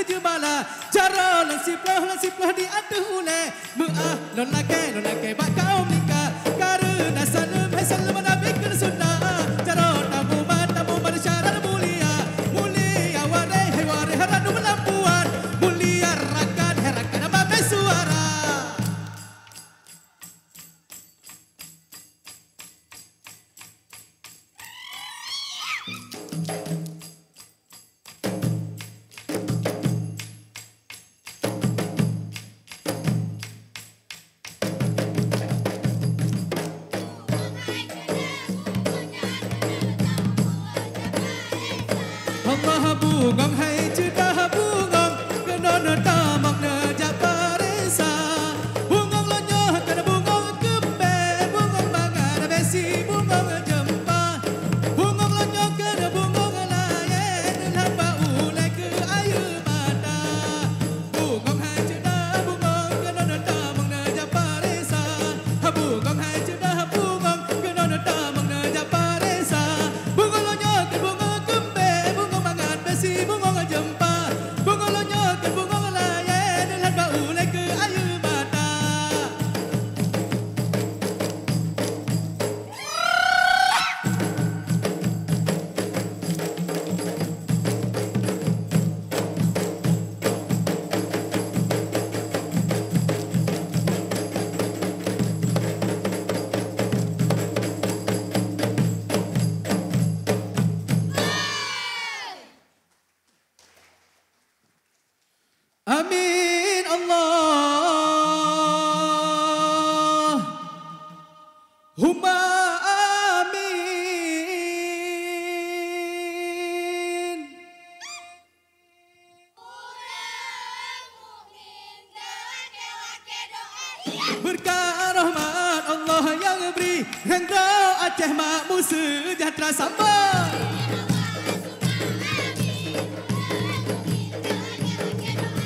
jemala cara lansiplah di aduh ule muah non lake bak kaum nikah karena salam hai salam nabi kan sunnah cara tamu syarat mulia warai haranu melampuan mulia rakan apa suara Allah bungong hai cedah bungong kenon tamak nejak paresa bungong lonyoh kena bungong kembe bungong mangan besi bungong jempa bungong lonyoh kena bungong layan lamba ulai ke air mata bungong hai cedah bungong kenon tamak nejak paresa bungong hai cedah bungong kenon tamak nejak paresa bungong lonyoh kena bungong kembe si bungong jempa bungong lonyoh ke bungong layan dan bau ulai ke air mata Amin Allah Humma amin Berkah rahmat Allah yang beri Negara Aceh makmur sejahtera sambal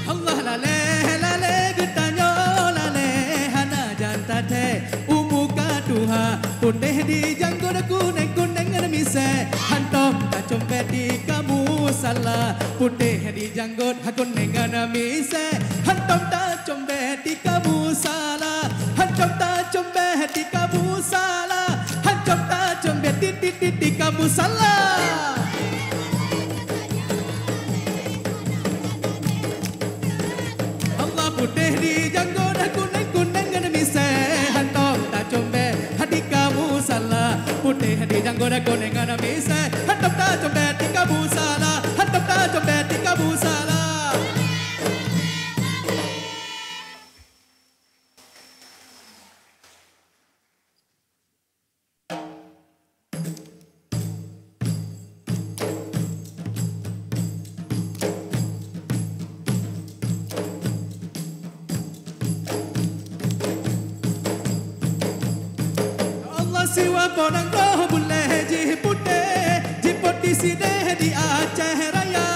Allah lale getanyo lale hana janta te umuka tuha putih di janggut kuning ada mise hantom tak compet di kamu salah putih di janggut kuning ada mise hantom tak compet di kamu salah hantom tak compet di kamu salah hantom tak compet di kamu salah putih di janggut kuning ada mise hantom tak combe hati kamu salah putih di janggut kuning ada mise hantom tak combe hati kamu salah hantom tak combe hati kamu salah siwa ponang roh boleh jipute jiput di sini di Aceh Raya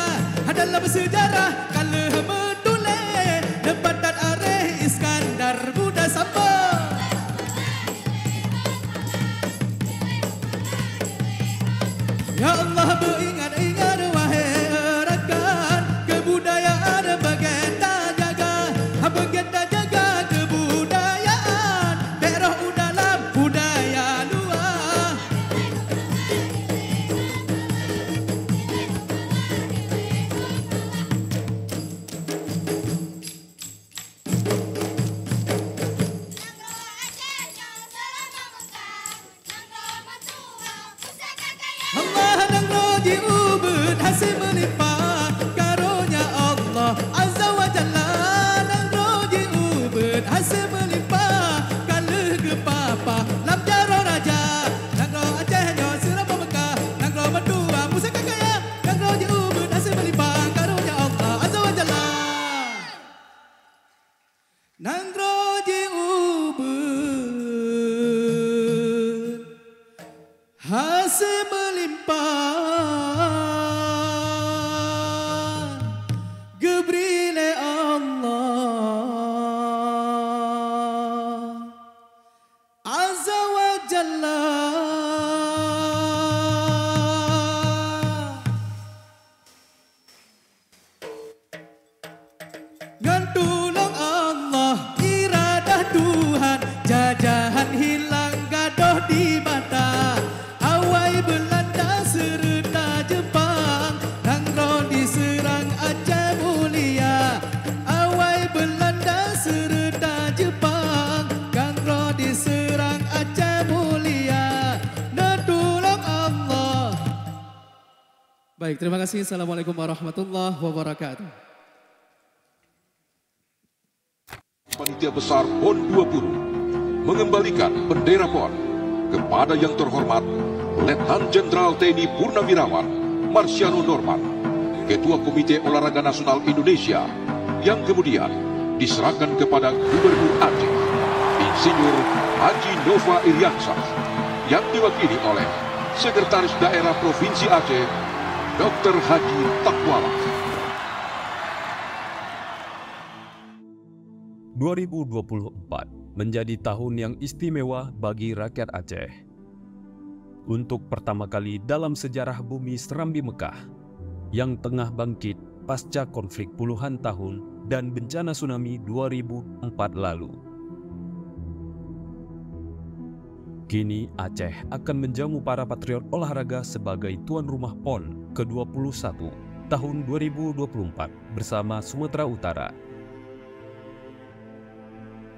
dalam sejarah kala metule debatan areh Iskandar Buddha Samba Ya Allah beringat-ingat wahai rakan kebudayaan bagenda jaga bagenda jaga kebudayaan daerah dalam budaya luar Allah dan roji ubud hasil melimpah karunia Allah Azza wa Jalla dan roji ubud hasil melimpah kaluh ke papa lam jaro raja dan roh Aceh nyo serapa Mekah dan roh Madura pusaka kaya dan roji ubud hasil melimpah karunia Allah Azza wa Jalla dan roji ubud hasil melimpah gebrile Allah Baik, terima kasih. Assalamualaikum warahmatullahi wabarakatuh. Panitia Besar PON 20 mengembalikan bendera PON kepada yang terhormat Letnan Jenderal TNI Purnawirawan Marsiano Norman, Ketua Komite Olahraga Nasional Indonesia, yang kemudian diserahkan kepada Gubernur Aceh, Insinyur Haji Nova Iriansah, yang diwakili oleh Sekretaris Daerah Provinsi Aceh, Dr. Haji Takwala. 2024 menjadi tahun yang istimewa bagi rakyat Aceh. Untuk pertama kali dalam sejarah bumi Serambi Mekah yang tengah bangkit pasca konflik puluhan tahun dan bencana tsunami 2004 lalu. Kini Aceh akan menjamu para patriot olahraga sebagai tuan rumah PON ke-21 tahun 2024 bersama Sumatera Utara.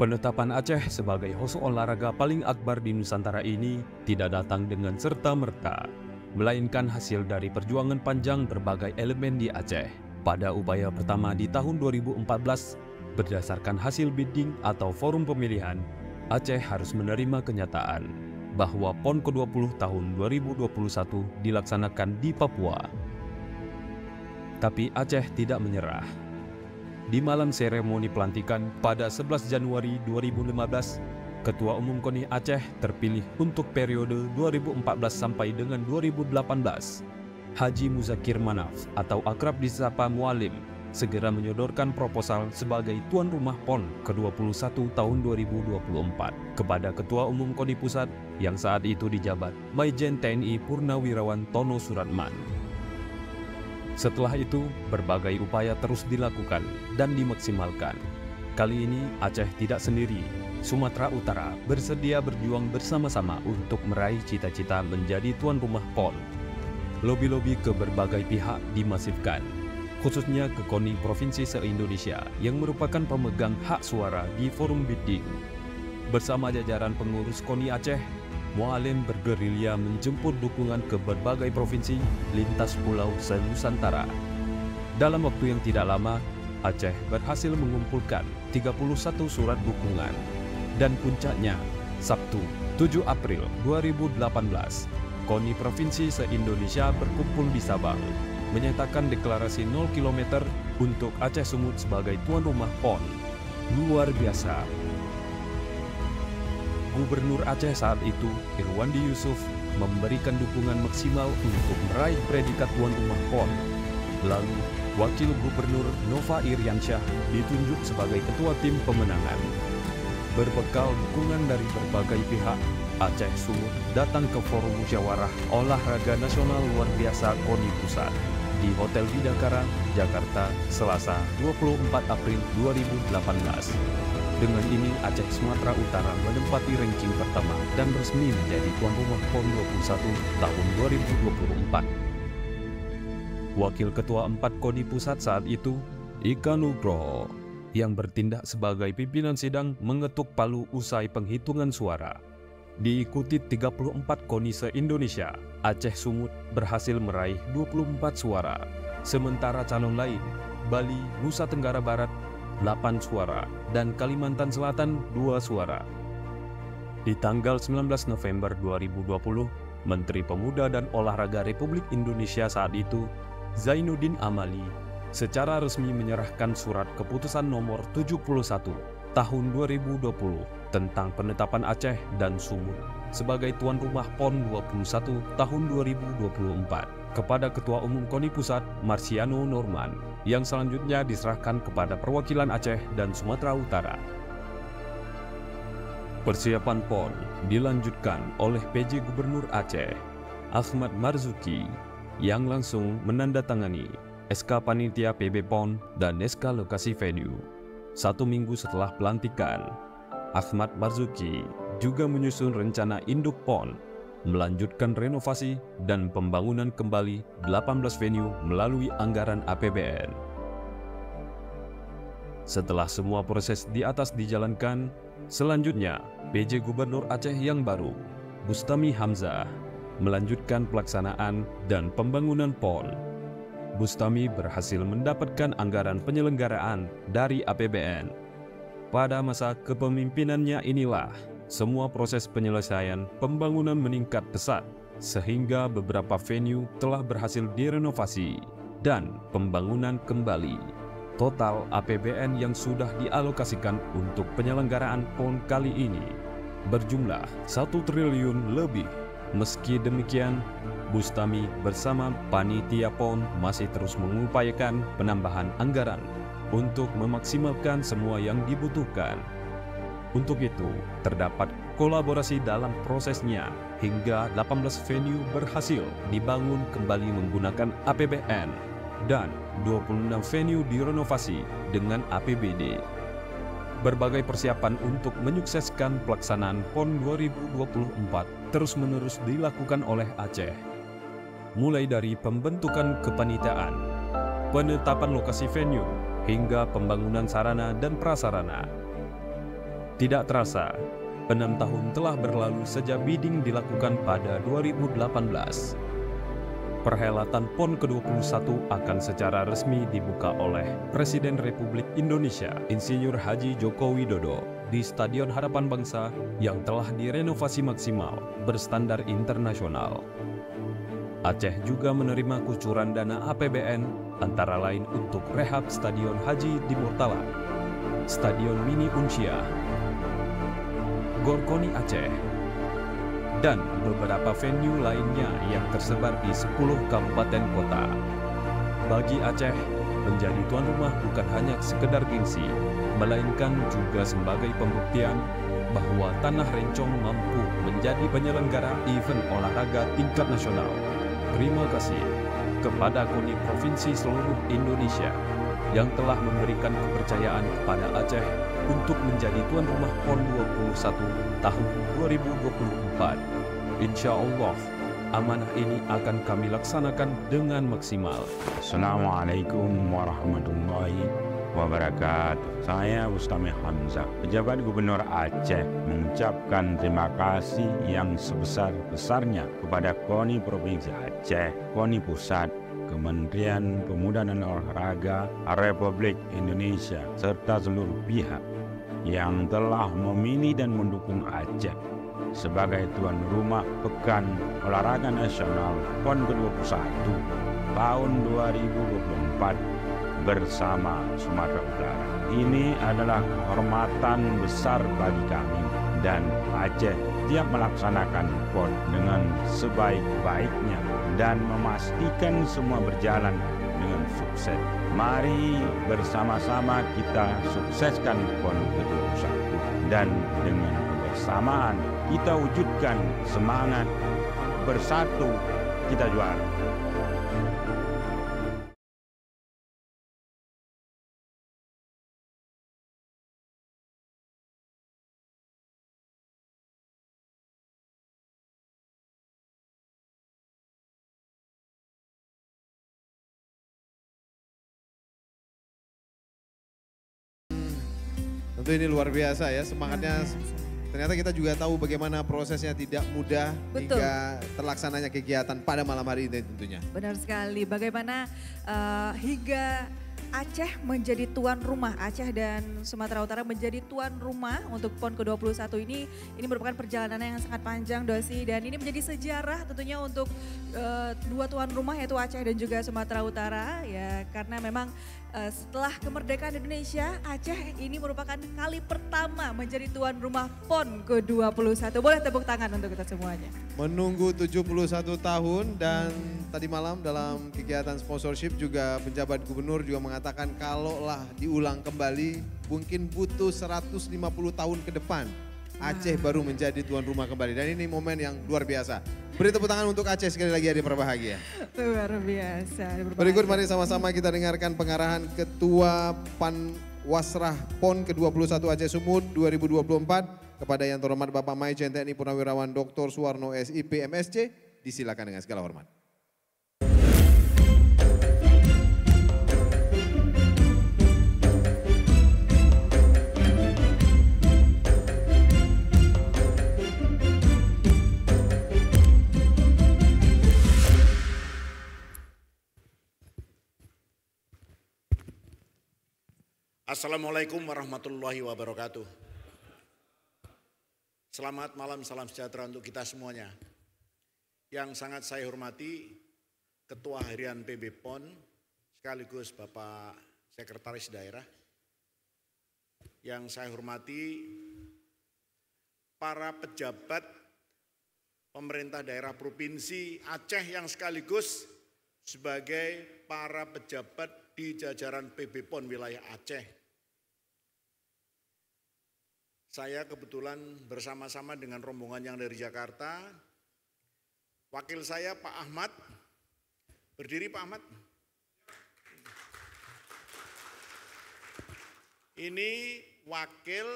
Penetapan Aceh sebagai host olahraga paling akbar di Nusantara ini tidak datang dengan serta-merta, melainkan hasil dari perjuangan panjang berbagai elemen di Aceh. Pada upaya pertama di tahun 2014, berdasarkan hasil bidding atau forum pemilihan, Aceh harus menerima kenyataan bahwa PON ke-20 tahun 2021 dilaksanakan di Papua. Tapi Aceh tidak menyerah. Di malam seremoni pelantikan pada 11 Januari 2015, Ketua Umum KONI Aceh terpilih untuk periode 2014 sampai dengan 2018. Haji Muzakir Manaf atau akrab disapa Mualim segera menyodorkan proposal sebagai tuan rumah PON ke-21 tahun 2024 kepada Ketua Umum KONI Pusat yang saat itu dijabat Maijen TNI Purnawirawan Tono Suratman. Setelah itu, berbagai upaya terus dilakukan dan dimaksimalkan. Kali ini Aceh tidak sendiri. Sumatera Utara bersedia berjuang bersama-sama untuk meraih cita-cita menjadi tuan rumah PON. Lobi-lobi ke berbagai pihak dimasifkan, khususnya ke KONI Provinsi se-Indonesia yang merupakan pemegang hak suara di forum bidding. Bersama jajaran pengurus KONI Aceh, Mualim bergerilya menjemput dukungan ke berbagai provinsi lintas pulau se-Nusantara. Dalam waktu yang tidak lama, Aceh berhasil mengumpulkan 31 surat dukungan. Dan puncaknya, Sabtu 7 April 2018, KONI Provinsi se-Indonesia berkumpul di Sabang, menyatakan deklarasi 0 km untuk Aceh Sumut sebagai tuan rumah PON. Luar biasa. Gubernur Aceh saat itu, Irwandi Yusuf, memberikan dukungan maksimal untuk meraih predikat tuan rumah PON. Lalu, Wakil Gubernur Nova Iriansyah ditunjuk sebagai ketua tim pemenangan. Berbekal dukungan dari berbagai pihak, Aceh Sumut datang ke Forum Musyawarah Olahraga Nasional Luar Biasa KONI Pusat di Hotel Bidakara, Jakarta, Selasa 24 April 2018. Dengan ini, Aceh Sumatera Utara menempati ranking pertama dan resmi menjadi tuan rumah PON 21 tahun 2024. Wakil Ketua 4 KONI Pusat saat itu, Ika Nugroho, yang bertindak sebagai pimpinan sidang mengetuk palu usai penghitungan suara. Diikuti 34 KONI se-Indonesia, Aceh Sumut berhasil meraih 24 suara. Sementara calon lain, Bali, Nusa Tenggara Barat, 8 suara, dan Kalimantan Selatan 2 suara. Di tanggal 19 November 2020, Menteri Pemuda dan Olahraga Republik Indonesia saat itu, Zainuddin Amali, secara resmi menyerahkan surat keputusan nomor 71 tahun 2020 tentang penetapan Aceh dan Sumut sebagai tuan rumah PON 21 tahun 2024 kepada Ketua Umum KONI Pusat Marsiano Norman, yang selanjutnya diserahkan kepada perwakilan Aceh dan Sumatera Utara. Persiapan PON dilanjutkan oleh PJ Gubernur Aceh, Ahmad Marzuki, yang langsung menandatangani SK Panitia PB PON dan SK Lokasi Venue. 1 minggu setelah pelantikan, Ahmad Marzuki juga menyusun rencana induk PON, melanjutkan renovasi dan pembangunan kembali 18 venue melalui anggaran APBN. Setelah semua proses di atas dijalankan, selanjutnya PJ Gubernur Aceh yang baru, Bustami Hamzah, melanjutkan pelaksanaan dan pembangunan PON Bustami berhasil mendapatkan anggaran penyelenggaraan dari APBN. Pada masa kepemimpinannya inilah, semua proses penyelesaian pembangunan meningkat pesat, sehingga beberapa venue telah berhasil direnovasi dan pembangunan kembali. Total APBN yang sudah dialokasikan untuk penyelenggaraan PON kali ini berjumlah 1 triliun lebih. Meski demikian, Bustami bersama panitia PON masih terus mengupayakan penambahan anggaran untuk memaksimalkan semua yang dibutuhkan. Untuk itu, terdapat kolaborasi dalam prosesnya hingga 18 venue berhasil dibangun kembali menggunakan APBN dan 26 venue direnovasi dengan APBD. Berbagai persiapan untuk menyukseskan pelaksanaan PON 2024 terus-menerus dilakukan oleh Aceh. Mulai dari pembentukan kepanitaan, penetapan lokasi venue, hingga pembangunan sarana dan prasarana. Tidak terasa, 6 tahun telah berlalu sejak bidding dilakukan pada 2018. Perhelatan PON ke-21 akan secara resmi dibuka oleh Presiden Republik Indonesia Insinyur Haji Joko Widodo di Stadion Harapan Bangsa yang telah direnovasi maksimal berstandar internasional. Aceh juga menerima kucuran dana APBN antara lain untuk rehab Stadion Haji di Murtala, Stadion Mini Unsyah, Gor Koni Aceh, dan beberapa venue lainnya yang tersebar di 10 kabupaten kota. Bagi Aceh, menjadi tuan rumah bukan hanya sekedar gengsi, melainkan juga sebagai pembuktian bahwa Tanah Rencong mampu menjadi penyelenggara event olahraga tingkat nasional. Terima kasih kepada KONI Provinsi seluruh Indonesia yang telah memberikan kepercayaan kepada Aceh untuk menjadi tuan rumah PON 21 tahun 2024. Insya Allah, amanah ini akan kami laksanakan dengan maksimal. Assalamualaikum warahmatullahi wabarakatuh. Saya Bustami Hamzah, pejabat Gubernur Aceh, mengucapkan terima kasih yang sebesar-besarnya kepada KONI Provinsi Aceh, KONI Pusat, Kementerian Pemuda dan Olahraga Republik Indonesia, serta seluruh pihak yang telah memilih dan mendukung Aceh sebagai tuan rumah Pekan Olahraga Nasional PON ke-21 tahun 2024 bersama Sumatera Utara. Ini adalah kehormatan besar bagi kami dan Aceh siap melaksanakan PON dengan sebaik-baiknya dan memastikan semua berjalan dengan sukses. Mari bersama-sama kita sukseskan PON ke-21 dan dengan kebersamaan kita wujudkan semangat bersatu kita juara. Tentu ini luar biasa ya, semangatnya. Ternyata kita juga tahu bagaimana prosesnya tidak mudah. Betul. Hingga terlaksananya kegiatan pada malam hari ini tentunya. Benar sekali, bagaimana hingga Aceh menjadi tuan rumah, Aceh dan Sumatera Utara menjadi tuan rumah untuk PON ke-21 ini merupakan perjalanan yang sangat panjang, Dosi, dan ini menjadi sejarah tentunya untuk dua tuan rumah yaitu Aceh dan juga Sumatera Utara ya, karena memang setelah kemerdekaan Indonesia, Aceh ini merupakan kali pertama menjadi tuan rumah PON ke-21. Boleh tepuk tangan untuk kita semuanya. Menunggu 71 tahun dan tadi malam dalam kegiatan sponsorship juga penjabat gubernur juga mengatakan kalaulah diulang kembali mungkin butuh 150 tahun ke depan Aceh baru menjadi tuan rumah kembali. Dan ini momen yang luar biasa. Beri tepuk tangan untuk Aceh sekali lagi, Hari Berbahagia. Luar biasa. Berikut mari sama-sama kita dengarkan pengarahan Ketua Panwasrah PON ke-21 Aceh Sumut 2024 kepada yang terhormat Bapak Maijen TNI Purnawirawan Dr. Suwarno SIP MSC. Disilakan dengan segala hormat. Assalamualaikum warahmatullahi wabarakatuh. Selamat malam, salam sejahtera untuk kita semuanya. Yang sangat saya hormati Ketua Harian PB PON sekaligus Bapak Sekretaris Daerah. Yang saya hormati para pejabat pemerintah daerah Provinsi Aceh yang sekaligus sebagai para pejabat di jajaran PB PON wilayah Aceh. Saya kebetulan bersama-sama dengan rombongan yang dari Jakarta. Wakil saya Pak Ahmad. Berdiri Pak Ahmad. Ini wakil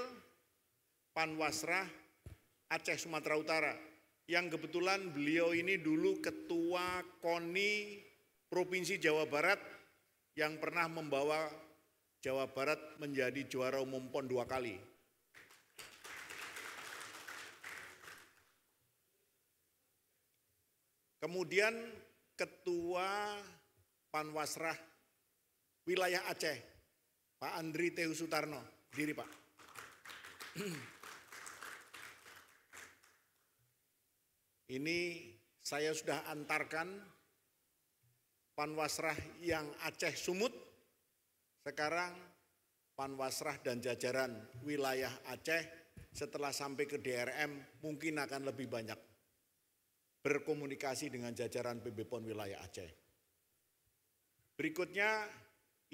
Panwasrah Aceh Sumatera Utara. Yang kebetulan beliau ini dulu Ketua KONI Provinsi Jawa Barat yang pernah membawa Jawa Barat menjadi juara umum PON 2 kali. Kemudian Ketua Panwasrah Wilayah Aceh, Pak Andri Tehu Sutarno. Diri Pak. Ini saya sudah antarkan Panwasrah yang Aceh Sumut, sekarang Panwasrah dan jajaran wilayah Aceh setelah sampai ke DRM mungkin akan lebih banyak berkomunikasi dengan jajaran PB PON wilayah Aceh. Berikutnya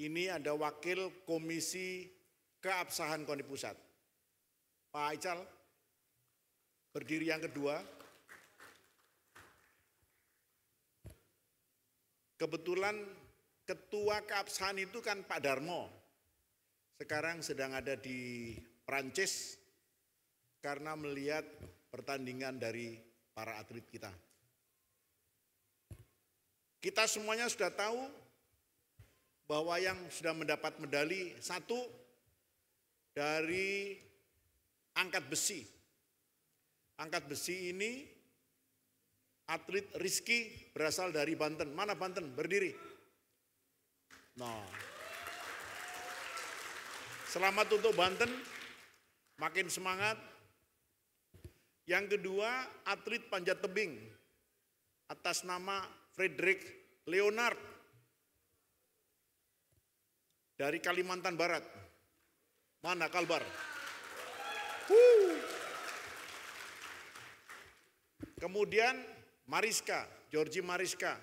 ini ada Wakil Komisi Keabsahan KONI Pusat. Pak Ical, berdiri yang kedua. Kebetulan Ketua Keabsahan itu kan Pak Darmo. Sekarang sedang ada di Prancis karena melihat pertandingan dari para atlet kita. Kita semuanya sudah tahu bahwa yang sudah mendapat medali satu dari angkat besi. Angkat besi ini atlet Rizky berasal dari Banten. Mana Banten? Berdiri. Nah, selamat untuk Banten, makin semangat. Yang kedua, atlet panjat tebing atas nama Frederick Leonard dari Kalimantan Barat. Mana Kalbar? Kemudian Mariska, Georgie Mariska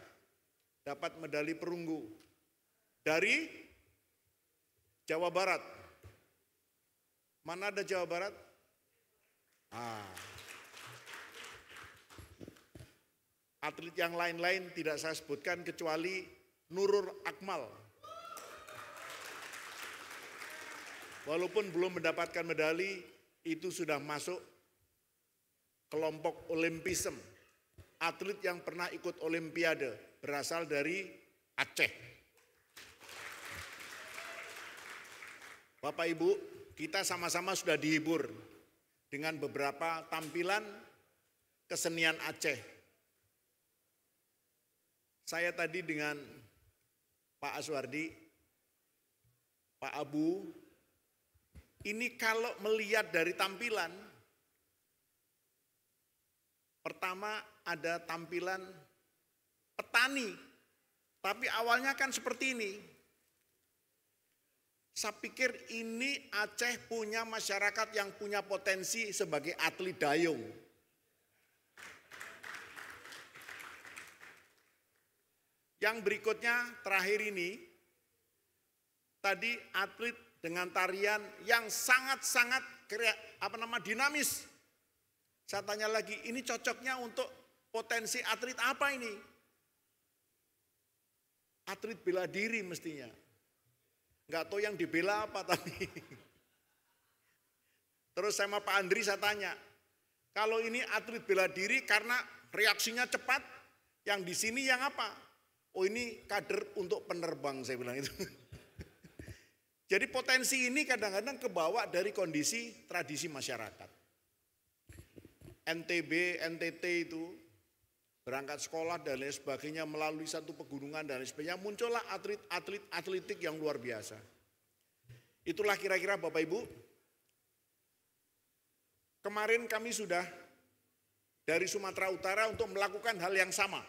dapat medali perunggu dari Jawa Barat. Mana ada Jawa Barat? Atlet yang lain-lain tidak saya sebutkan kecuali Nurul Akmal. Walaupun belum mendapatkan medali, itu sudah masuk kelompok Olimpisme. Atlet yang pernah ikut Olimpiade berasal dari Aceh. Bapak Ibu, kita sama-sama sudah dihibur dengan beberapa tampilan kesenian Aceh. Saya tadi dengan Pak Aswardi, Pak Abu, ini kalau melihat dari tampilan, pertama ada tampilan petani, tapi awalnya kan seperti ini. Saya pikir ini Aceh punya masyarakat yang punya potensi sebagai atlet dayung. Yang berikutnya terakhir ini, tadi atlet dengan tarian yang sangat-sangat dinamis. Saya tanya lagi, ini cocoknya untuk potensi atlet apa ini? Atlet bela diri mestinya. Enggak tahu yang dibela apa tapi. Terus sama Pak Andri saya tanya, kalau ini atlet bela diri karena reaksinya cepat, yang di sini yang apa? Oh ini kader untuk penerbang saya bilang itu. Jadi potensi ini kadang-kadang kebawa dari kondisi tradisi masyarakat. NTB, NTT itu berangkat sekolah dan lain sebagainya melalui satu pegunungan dan lain sebagainya, muncullah atlet atletik yang luar biasa. Itulah kira-kira Bapak Ibu. Kemarin kami sudah dari Sumatera Utara untuk melakukan hal yang sama.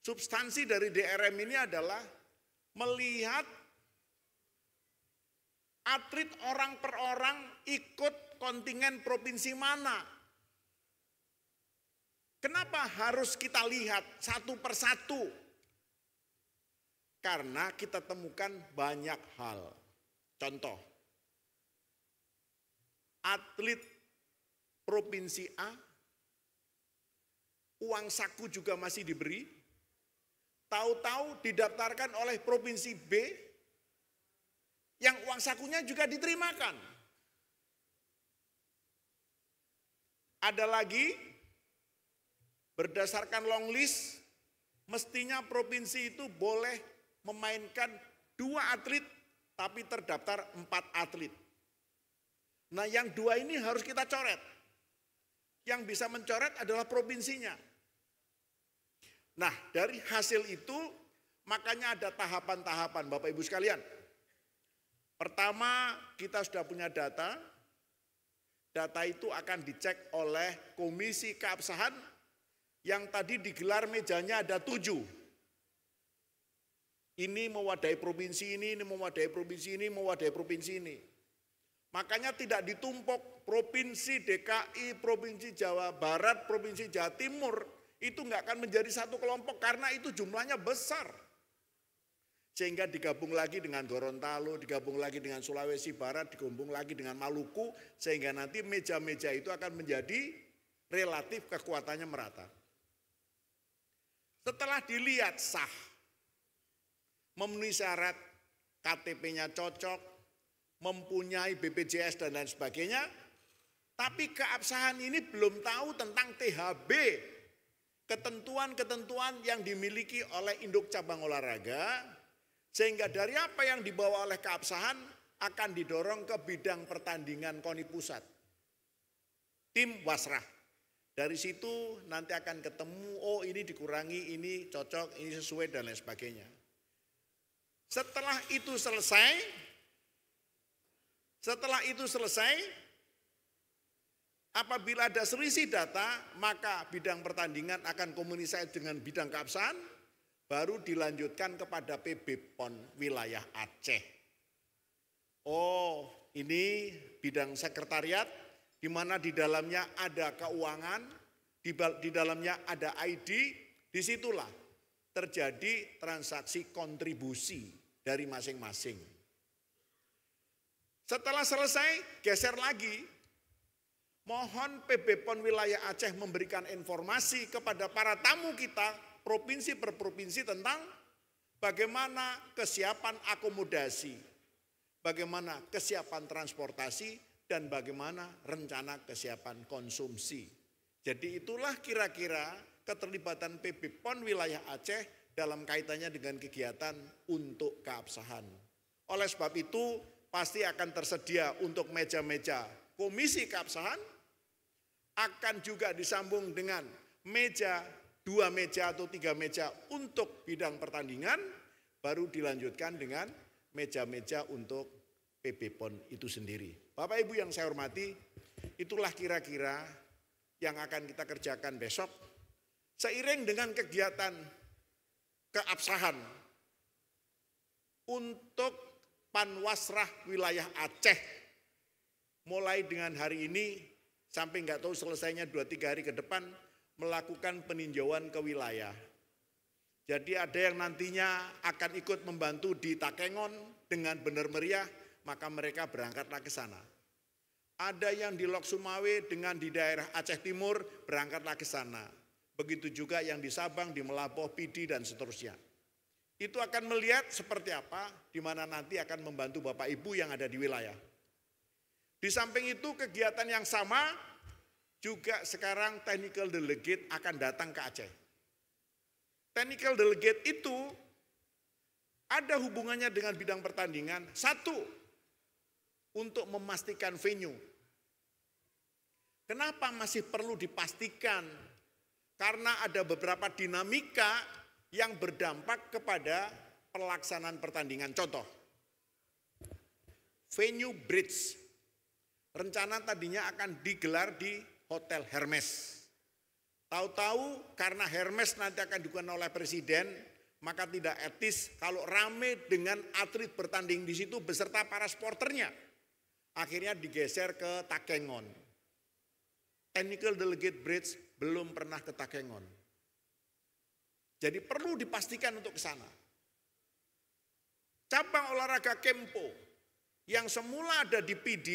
Substansi dari DRM ini adalah melihat atlet orang per orang ikut kontingen provinsi mana. Kenapa harus kita lihat satu persatu? Karena kita temukan banyak hal. Contoh, atlet provinsi A, uang saku juga masih diberi, tahu-tahu didaftarkan oleh provinsi B, yang uang sakunya juga diterimakan. Ada lagi, berdasarkan long list, mestinya provinsi itu boleh memainkan 2 atlet, tapi terdaftar 4 atlet. Nah yang 2 ini harus kita coret. Yang bisa mencoret adalah provinsinya. Nah dari hasil itu, makanya ada tahapan-tahapan Bapak Ibu sekalian. Pertama, kita sudah punya data. Data itu akan dicek oleh Komisi Keabsahan yang tadi digelar mejanya ada 7. Ini mewadahi provinsi ini mewadahi provinsi ini, mewadahi provinsi ini. Makanya tidak ditumpuk provinsi DKI, provinsi Jawa Barat, provinsi Jawa Timur. Itu nggak akan menjadi satu kelompok karena itu jumlahnya besar. Sehingga digabung lagi dengan Gorontalo, digabung lagi dengan Sulawesi Barat, digabung lagi dengan Maluku. Sehingga nanti meja-meja itu akan menjadi relatif kekuatannya merata. Setelah dilihat sah, memenuhi syarat, KTP-nya cocok, mempunyai BPJS dan lain sebagainya, tapi keabsahan ini belum tahu tentang THB, ketentuan-ketentuan yang dimiliki oleh induk cabang olahraga, sehingga dari apa yang dibawa oleh keabsahan akan didorong ke bidang pertandingan KONI pusat. Tim Wasrah. Dari situ nanti akan ketemu, oh ini dikurangi, ini cocok, ini sesuai dan lain sebagainya. Setelah itu selesai, apabila ada selisih data, maka bidang pertandingan akan komunikasi dengan bidang keabsahan, baru dilanjutkan kepada PB PON wilayah Aceh. Oh, ini bidang sekretariat, di mana di dalamnya ada keuangan, di dalamnya ada ID, disitulah terjadi transaksi kontribusi dari masing-masing. Setelah selesai, geser lagi. Mohon PB PON wilayah Aceh memberikan informasi kepada para tamu kita, provinsi per provinsi tentang bagaimana kesiapan akomodasi, bagaimana kesiapan transportasi, dan bagaimana rencana kesiapan konsumsi. Jadi itulah kira-kira keterlibatan PB PON wilayah Aceh dalam kaitannya dengan kegiatan untuk keabsahan. Oleh sebab itu, pasti akan tersedia untuk meja-meja komisi keabsahan, akan juga disambung dengan meja, 2 meja atau 3 meja untuk bidang pertandingan, baru dilanjutkan dengan meja-meja untuk PB PON itu sendiri. Bapak Ibu yang saya hormati, itulah kira-kira yang akan kita kerjakan besok, seiring dengan kegiatan keabsahan untuk Panwasrah wilayah Aceh mulai dengan hari ini sampai nggak tahu selesainya 2-3 hari ke depan melakukan peninjauan ke wilayah. Jadi ada yang nantinya akan ikut membantu di Takengon dengan benar meriah, maka mereka berangkatlah ke sana. Ada yang di Lok Sumawe dengan di daerah Aceh Timur berangkatlah ke sana. Begitu juga yang di Sabang, di Melaboh, Pidi, dan seterusnya. Itu akan melihat seperti apa, di mana nanti akan membantu Bapak Ibu yang ada di wilayah. Di samping itu kegiatan yang sama, juga sekarang technical delegate akan datang ke Aceh. Technical delegate itu ada hubungannya dengan bidang pertandingan. Satu, untuk memastikan venue. Kenapa masih perlu dipastikan? Karena ada beberapa dinamika yang berdampak kepada pelaksanaan pertandingan. Contoh, venue bridge. Rencana tadinya akan digelar di Hotel Hermes. Tahu-tahu karena Hermes nanti akan digunakan oleh presiden, maka tidak etis kalau rame dengan atlet bertanding di situ beserta para sporternya. Akhirnya digeser ke Takengon. Technical Delegate Bridge belum pernah ke Takengon. Jadi perlu dipastikan untuk ke sana. Cabang olahraga Kempo yang semula ada di PD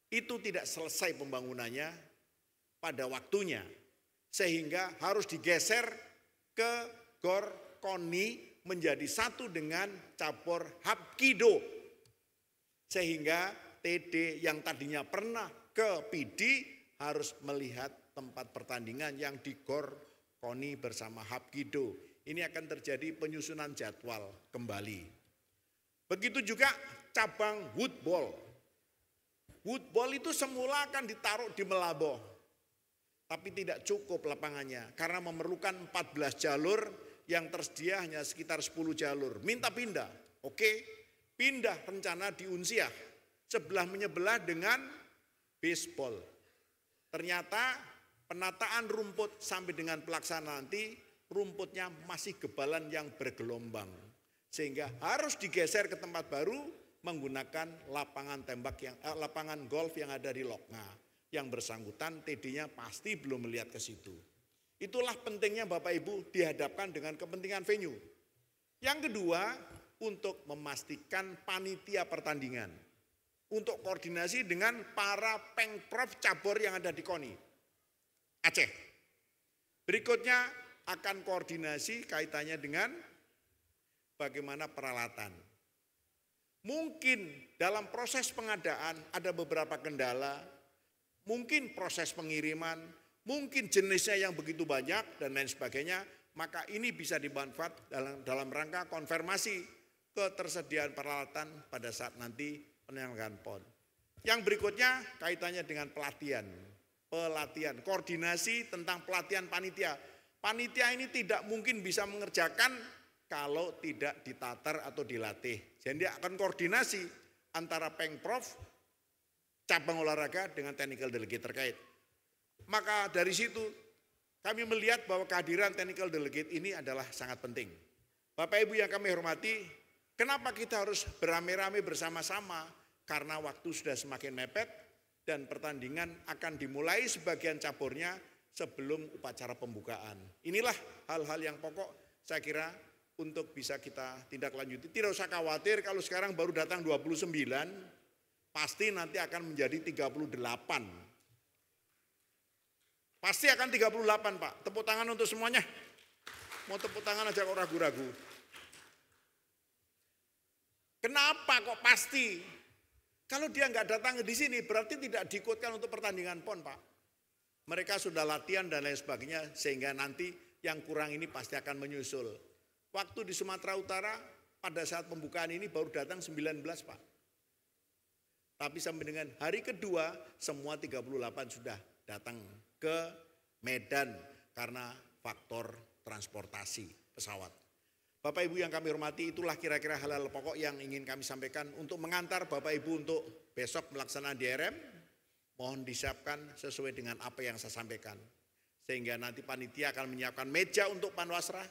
itu tidak selesai pembangunannya pada waktunya. Sehingga harus digeser ke Gor Koni menjadi satu dengan cabur Hapkido. Sehingga TD yang tadinya pernah ke PD harus melihat tempat pertandingan yang di Gor Koni bersama Hapkido. Ini akan terjadi penyusunan jadwal kembali. Begitu juga cabang woodball. Woodball itu semula akan ditaruh di Melaboh. Tapi tidak cukup lapangannya karena memerlukan 14 jalur yang tersedia hanya sekitar 10 jalur. Minta pindah. Oke, pindah rencana di Unsiah. Sebelah menyebelah dengan baseball. Ternyata penataan rumput sampai dengan pelaksanaan nanti rumputnya masih gebalan yang bergelombang. Sehingga harus digeser ke tempat baru menggunakan lapangan lapangan golf yang ada di Lokna. Yang bersangkutan TD-nya pasti belum melihat ke situ. Itulah pentingnya Bapak Ibu dihadapkan dengan kepentingan venue. Yang kedua, untuk memastikan panitia pertandingan. Untuk koordinasi dengan para pengprov cabur yang ada di KONI Aceh. Berikutnya akan koordinasi kaitannya dengan bagaimana peralatan. Mungkin dalam proses pengadaan ada beberapa kendala, mungkin proses pengiriman, mungkin jenisnya yang begitu banyak dan lain sebagainya, maka ini bisa dimanfaatkan dalam rangka konfirmasi ketersediaan peralatan pada saat nanti penyelenggaraan PON. Yang berikutnya kaitannya dengan pelatihan, koordinasi tentang pelatihan panitia. Panitia ini tidak mungkin bisa mengerjakan kalau tidak ditatar atau dilatih. Jadi akan koordinasi antara Pengprov, cabang olahraga dengan technical delegate terkait. Maka dari situ kami melihat bahwa kehadiran technical delegate ini adalah sangat penting. Bapak Ibu yang kami hormati, kenapa kita harus beramai-ramai bersama-sama? Karena waktu sudah semakin mepet dan pertandingan akan dimulai sebagian caburnya sebelum upacara pembukaan. Inilah hal-hal yang pokok saya kira untuk bisa kita tindak lanjuti. Tidak usah khawatir kalau sekarang baru datang 29, pasti nanti akan menjadi 38. Pasti akan 38 Pak, tepuk tangan untuk semuanya. Mau tepuk tangan aja kok ragu-ragu. Kenapa kok pasti? Kalau dia nggak datang di sini berarti tidak diikutkan untuk pertandingan PON Pak. Mereka sudah latihan dan lain sebagainya sehingga nanti yang kurang ini pasti akan menyusul. Waktu di Sumatera Utara pada saat pembukaan ini baru datang 19 Pak. Tapi sampai dengan hari kedua semua 38 sudah datang ke Medan karena faktor transportasi pesawat. Bapak Ibu yang kami hormati, itulah kira-kira hal-hal pokok yang ingin kami sampaikan untuk mengantar Bapak Ibu untuk besok pelaksanaan DRM. Mohon disiapkan sesuai dengan apa yang saya sampaikan. Sehingga nanti panitia akan menyiapkan meja untuk Panwasra,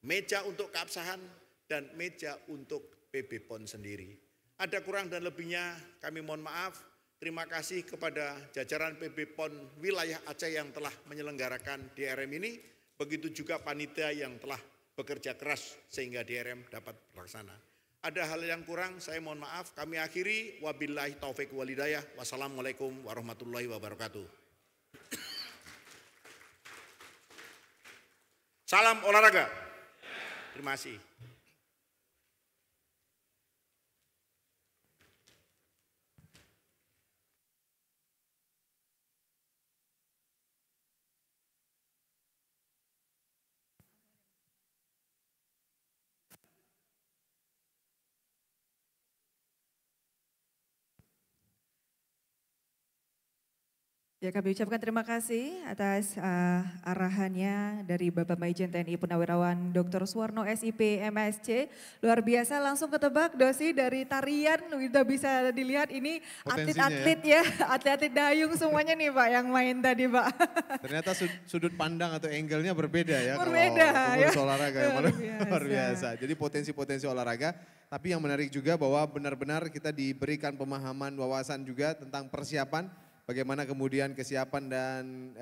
meja untuk keabsahan, dan meja untuk PB PON sendiri. Ada kurang dan lebihnya kami mohon maaf. Terima kasih kepada jajaran PB PON wilayah Aceh yang telah menyelenggarakan DRM ini. Begitu juga panitia yang telah bekerja keras sehingga DRM dapat terlaksana. Ada hal yang kurang, saya mohon maaf. Kami akhiri, wabillahi taufik walhidayah. Wassalamualaikum warahmatullahi wabarakatuh. Salam olahraga. Terima kasih. Ya, kami ucapkan terima kasih atas arahannya dari Bapak Maijen TNI Purnawirawan Dr. Suwarno SIP MSc. Luar biasa, langsung ketebak Dosi dari tarian udah bisa dilihat ini atlet-atlet ya, atlet-atlet dayung semuanya nih Pak yang main tadi Pak. Ternyata sudut pandang atau angle-nya berbeda ya. Berbeda kalau ya. Olahraga luar biasa. Jadi potensi-potensi olahraga, tapi yang menarik juga bahwa benar-benar kita diberikan pemahaman wawasan juga tentang persiapan bagaimana kemudian kesiapan dan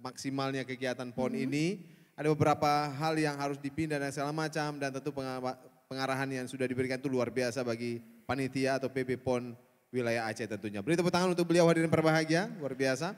maksimalnya kegiatan PON ini. Ada beberapa hal yang harus dipindah dan segala macam dan tentu pengarahan yang sudah diberikan itu luar biasa bagi panitia atau PB PON wilayah Aceh tentunya. Beri tepuk tangan untuk beliau hadirin berbahagia, luar biasa.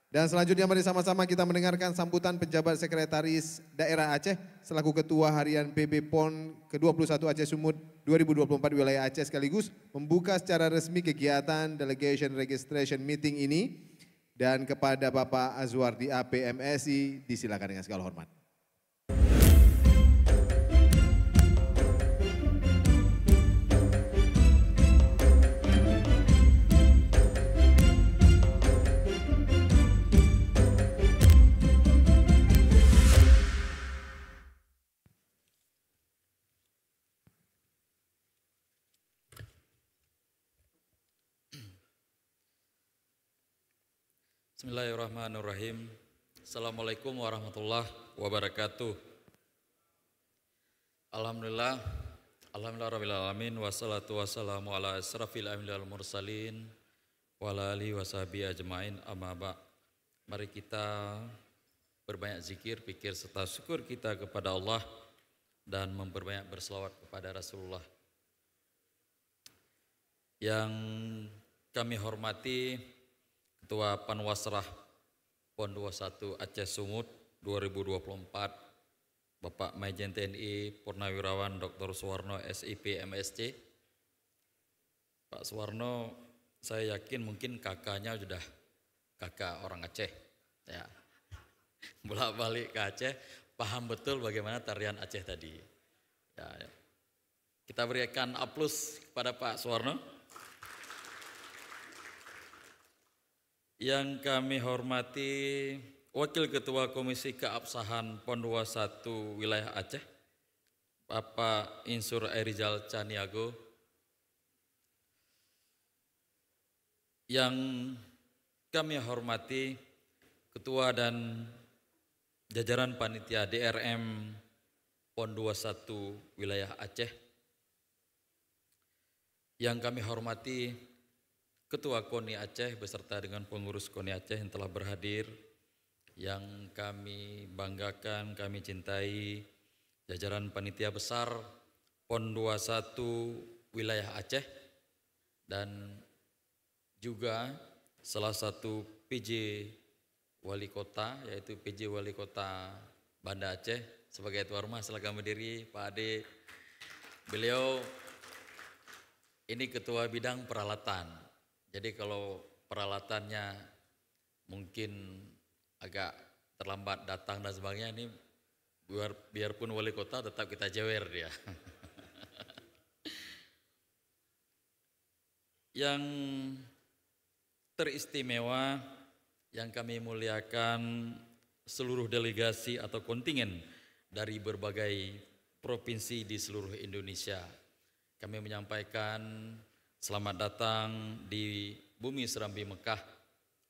Dan selanjutnya mari sama-sama kita mendengarkan sambutan penjabat sekretaris daerah Aceh selaku ketua harian PB PON ke-21 Aceh Sumut 2024 wilayah Aceh sekaligus membuka secara resmi kegiatan Delegation Registration Meeting ini. Dan kepada Bapak Azwardi AP MSI disilakan dengan segala hormat. Bismillahirrahmanirrahim. Assalamualaikum warahmatullahi wabarakatuh. Alhamdulillah rabbil alamin wassalatu wassalamu ala asrafil anbiya'i wal mursalin wa ala alihi washabihi ajmain amma ba'. Mari kita berbanyak zikir, pikir serta syukur kita kepada Allah dan memperbanyak berselawat kepada Rasulullah. Yang kami hormati Ketua Panwasrah PON 21 Aceh Sumut 2024, Bapak Maijen TNI Purnawirawan Dr. Suwarno SIP MSc. Pak Suwarno, saya yakin mungkin kakaknya sudah kakak orang Aceh, ya. Bolak-balik ke Aceh, paham betul bagaimana tarian Aceh tadi. Ya, ya. Kita berikan aplaus kepada Pak Suwarno. Yang kami hormati Wakil Ketua Komisi Keabsahan PON 21 Wilayah Aceh, Bapak Insur Airizal Caniago. Yang kami hormati Ketua dan jajaran Panitia DRM PON 21 Wilayah Aceh. Yang kami hormati Ketua KONI Aceh beserta dengan pengurus KONI Aceh yang telah berhadir, yang kami banggakan, kami cintai, jajaran panitia besar PON 21 wilayah Aceh, dan juga salah satu PJ Wali Kota, yaitu PJ Wali Kota Banda Aceh. Sebagai tuan rumah silakan berdiri Pak Ade. Beliau ini ketua bidang peralatan. Jadi kalau peralatannya mungkin agak terlambat datang dan sebagainya, ini biarpun wali kota tetap kita jewer dia. Yang teristimewa, yang kami muliakan seluruh delegasi atau kontingen dari berbagai provinsi di seluruh Indonesia. Kami menyampaikan selamat datang di bumi Serambi Mekah.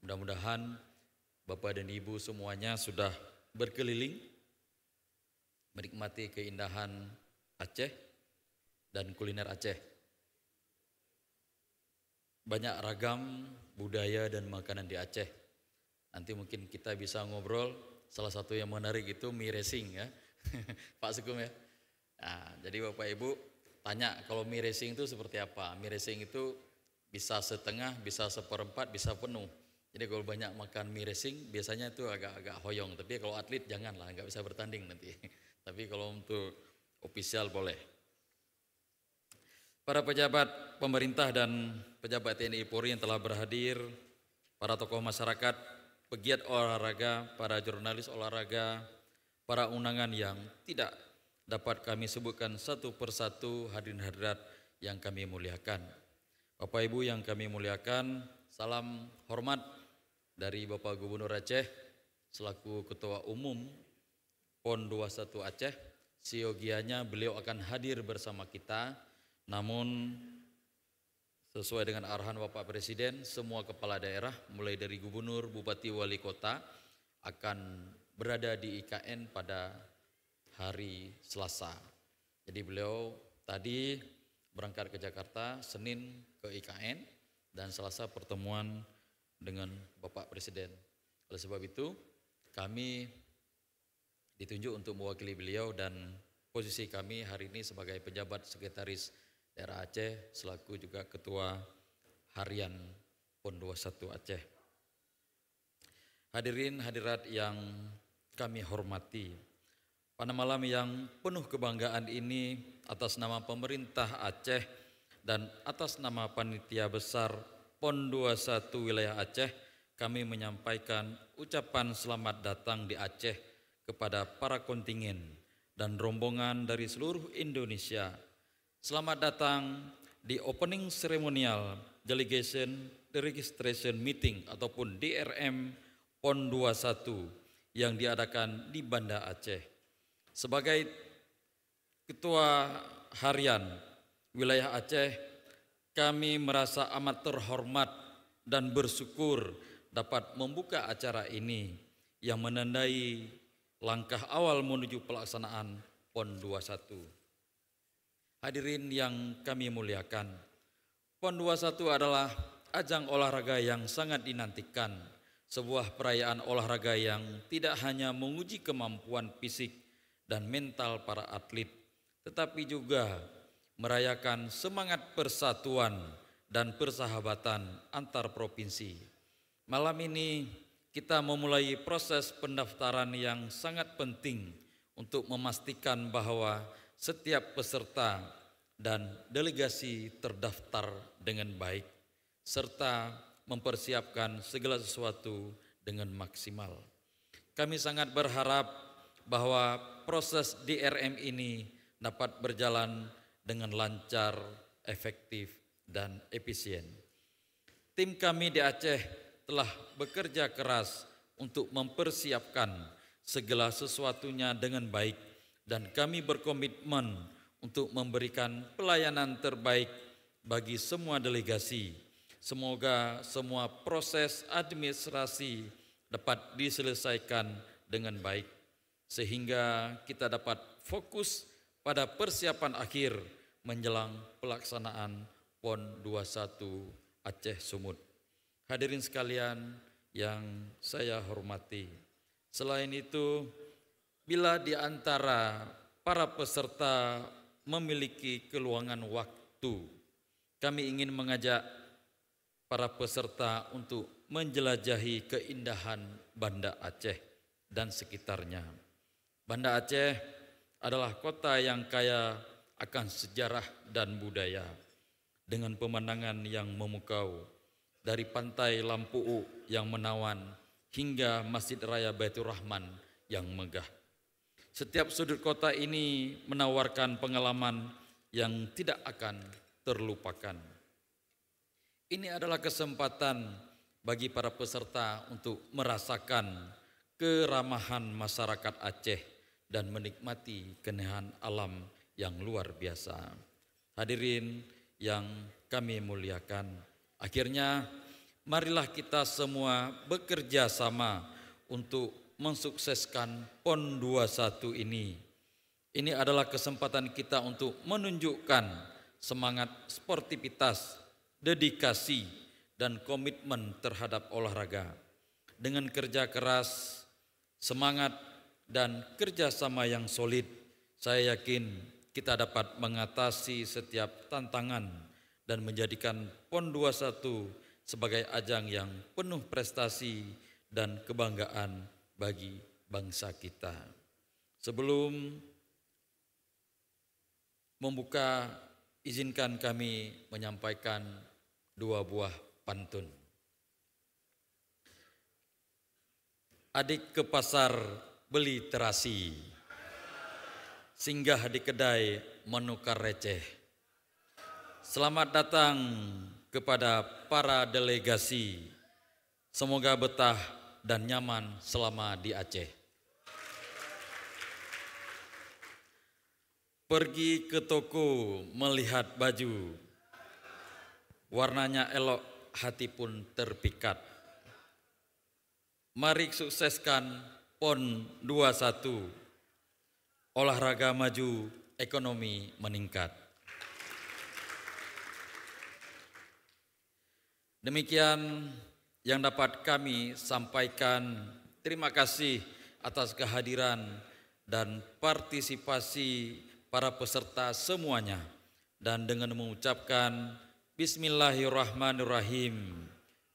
Mudah-mudahan Bapak dan Ibu semuanya sudah berkeliling menikmati keindahan Aceh dan kuliner Aceh. Banyak ragam budaya dan makanan di Aceh. Nanti mungkin kita bisa ngobrol. Salah satu yang menarik itu mie racing ya. Pak Sugeng ya. Nah, jadi Bapak Ibu tanya kalau mie racing itu seperti apa? Mie racing itu bisa setengah, bisa seperempat, bisa penuh. Jadi kalau banyak makan mie racing biasanya itu agak-agak hoyong. Tapi kalau atlet janganlah, nggak bisa bertanding nanti. Tapi kalau untuk ofisial boleh. Para pejabat pemerintah dan pejabat TNI Polri yang telah berhadir, para tokoh masyarakat, pegiat olahraga, para jurnalis olahraga, para undangan yang tidak dapat kami sebutkan satu persatu, hadirin hadirat yang kami muliakan. Bapak Ibu yang kami muliakan, salam hormat dari Bapak Gubernur Aceh selaku Ketua Umum PON 21 Aceh. Siogianya beliau akan hadir bersama kita, namun sesuai dengan arahan Bapak Presiden, semua kepala daerah mulai dari Gubernur, Bupati, Wali Kota akan berada di IKN pada hari Selasa. Jadi beliau tadi berangkat ke Jakarta, Senin ke IKN, dan Selasa pertemuan dengan Bapak Presiden. Oleh sebab itu, kami ditunjuk untuk mewakili beliau dan posisi kami hari ini sebagai penjabat sekretaris daerah Aceh selaku juga ketua harian PON 21 Aceh. Hadirin hadirat yang kami hormati, pada malam yang penuh kebanggaan ini atas nama pemerintah Aceh dan atas nama Panitia Besar PON 21 Wilayah Aceh, kami menyampaikan ucapan selamat datang di Aceh kepada para kontingen dan rombongan dari seluruh Indonesia. Selamat datang di Opening Ceremonial Delegation Registration Meeting ataupun DRM PON 21 yang diadakan di Banda Aceh. Sebagai Ketua Harian Wilayah Aceh, kami merasa amat terhormat dan bersyukur dapat membuka acara ini yang menandai langkah awal menuju pelaksanaan PON 21. Hadirin yang kami muliakan, PON 21 adalah ajang olahraga yang sangat dinantikan, sebuah perayaan olahraga yang tidak hanya menguji kemampuan fisik dan mental para atlet, tetapi juga merayakan semangat persatuan dan persahabatan antar provinsi. Malam ini kita memulai proses pendaftaran yang sangat penting untuk memastikan bahwa setiap peserta dan delegasi terdaftar dengan baik, serta mempersiapkan segala sesuatu dengan maksimal. Kami sangat berharap bahwa proses DRM ini dapat berjalan dengan lancar, efektif, dan efisien. Tim kami di Aceh telah bekerja keras untuk mempersiapkan segala sesuatunya dengan baik dan kami berkomitmen untuk memberikan pelayanan terbaik bagi semua delegasi. Semoga semua proses administrasi dapat diselesaikan dengan baik sehingga kita dapat fokus pada persiapan akhir menjelang pelaksanaan PON 21 Aceh Sumut. Hadirin sekalian yang saya hormati, selain itu, bila di antara para peserta memiliki keluangan waktu, kami ingin mengajak para peserta untuk menjelajahi keindahan Banda Aceh dan sekitarnya. Banda Aceh adalah kota yang kaya akan sejarah dan budaya dengan pemandangan yang memukau dari pantai Lampu'u yang menawan hingga Masjid Raya Baitur Rahman yang megah. Setiap sudut kota ini menawarkan pengalaman yang tidak akan terlupakan. Ini adalah kesempatan bagi para peserta untuk merasakan keramahan masyarakat Aceh dan menikmati keindahan alam yang luar biasa. Hadirin yang kami muliakan, akhirnya marilah kita semua bekerja sama untuk mensukseskan PON 21 ini. Ini adalah kesempatan kita untuk menunjukkan semangat sportivitas, dedikasi, dan komitmen terhadap olahraga. Dengan kerja keras, semangat, dan kerjasama yang solid, saya yakin kita dapat mengatasi setiap tantangan dan menjadikan PON 21 sebagai ajang yang penuh prestasi dan kebanggaan bagi bangsa kita. Sebelum membuka, izinkan kami menyampaikan dua buah pantun. Adik ke pasar beli terasi, singgah di kedai menukar receh. Selamat datang kepada para delegasi. Semoga betah dan nyaman selama di Aceh. Pergi ke toko melihat baju, warnanya elok, hati pun terpikat. Mari sukseskan PON 21, olahraga maju, ekonomi meningkat. Demikian yang dapat kami sampaikan. Terima kasih atas kehadiran dan partisipasi para peserta semuanya. Dan dengan mengucapkan Bismillahirrahmanirrahim,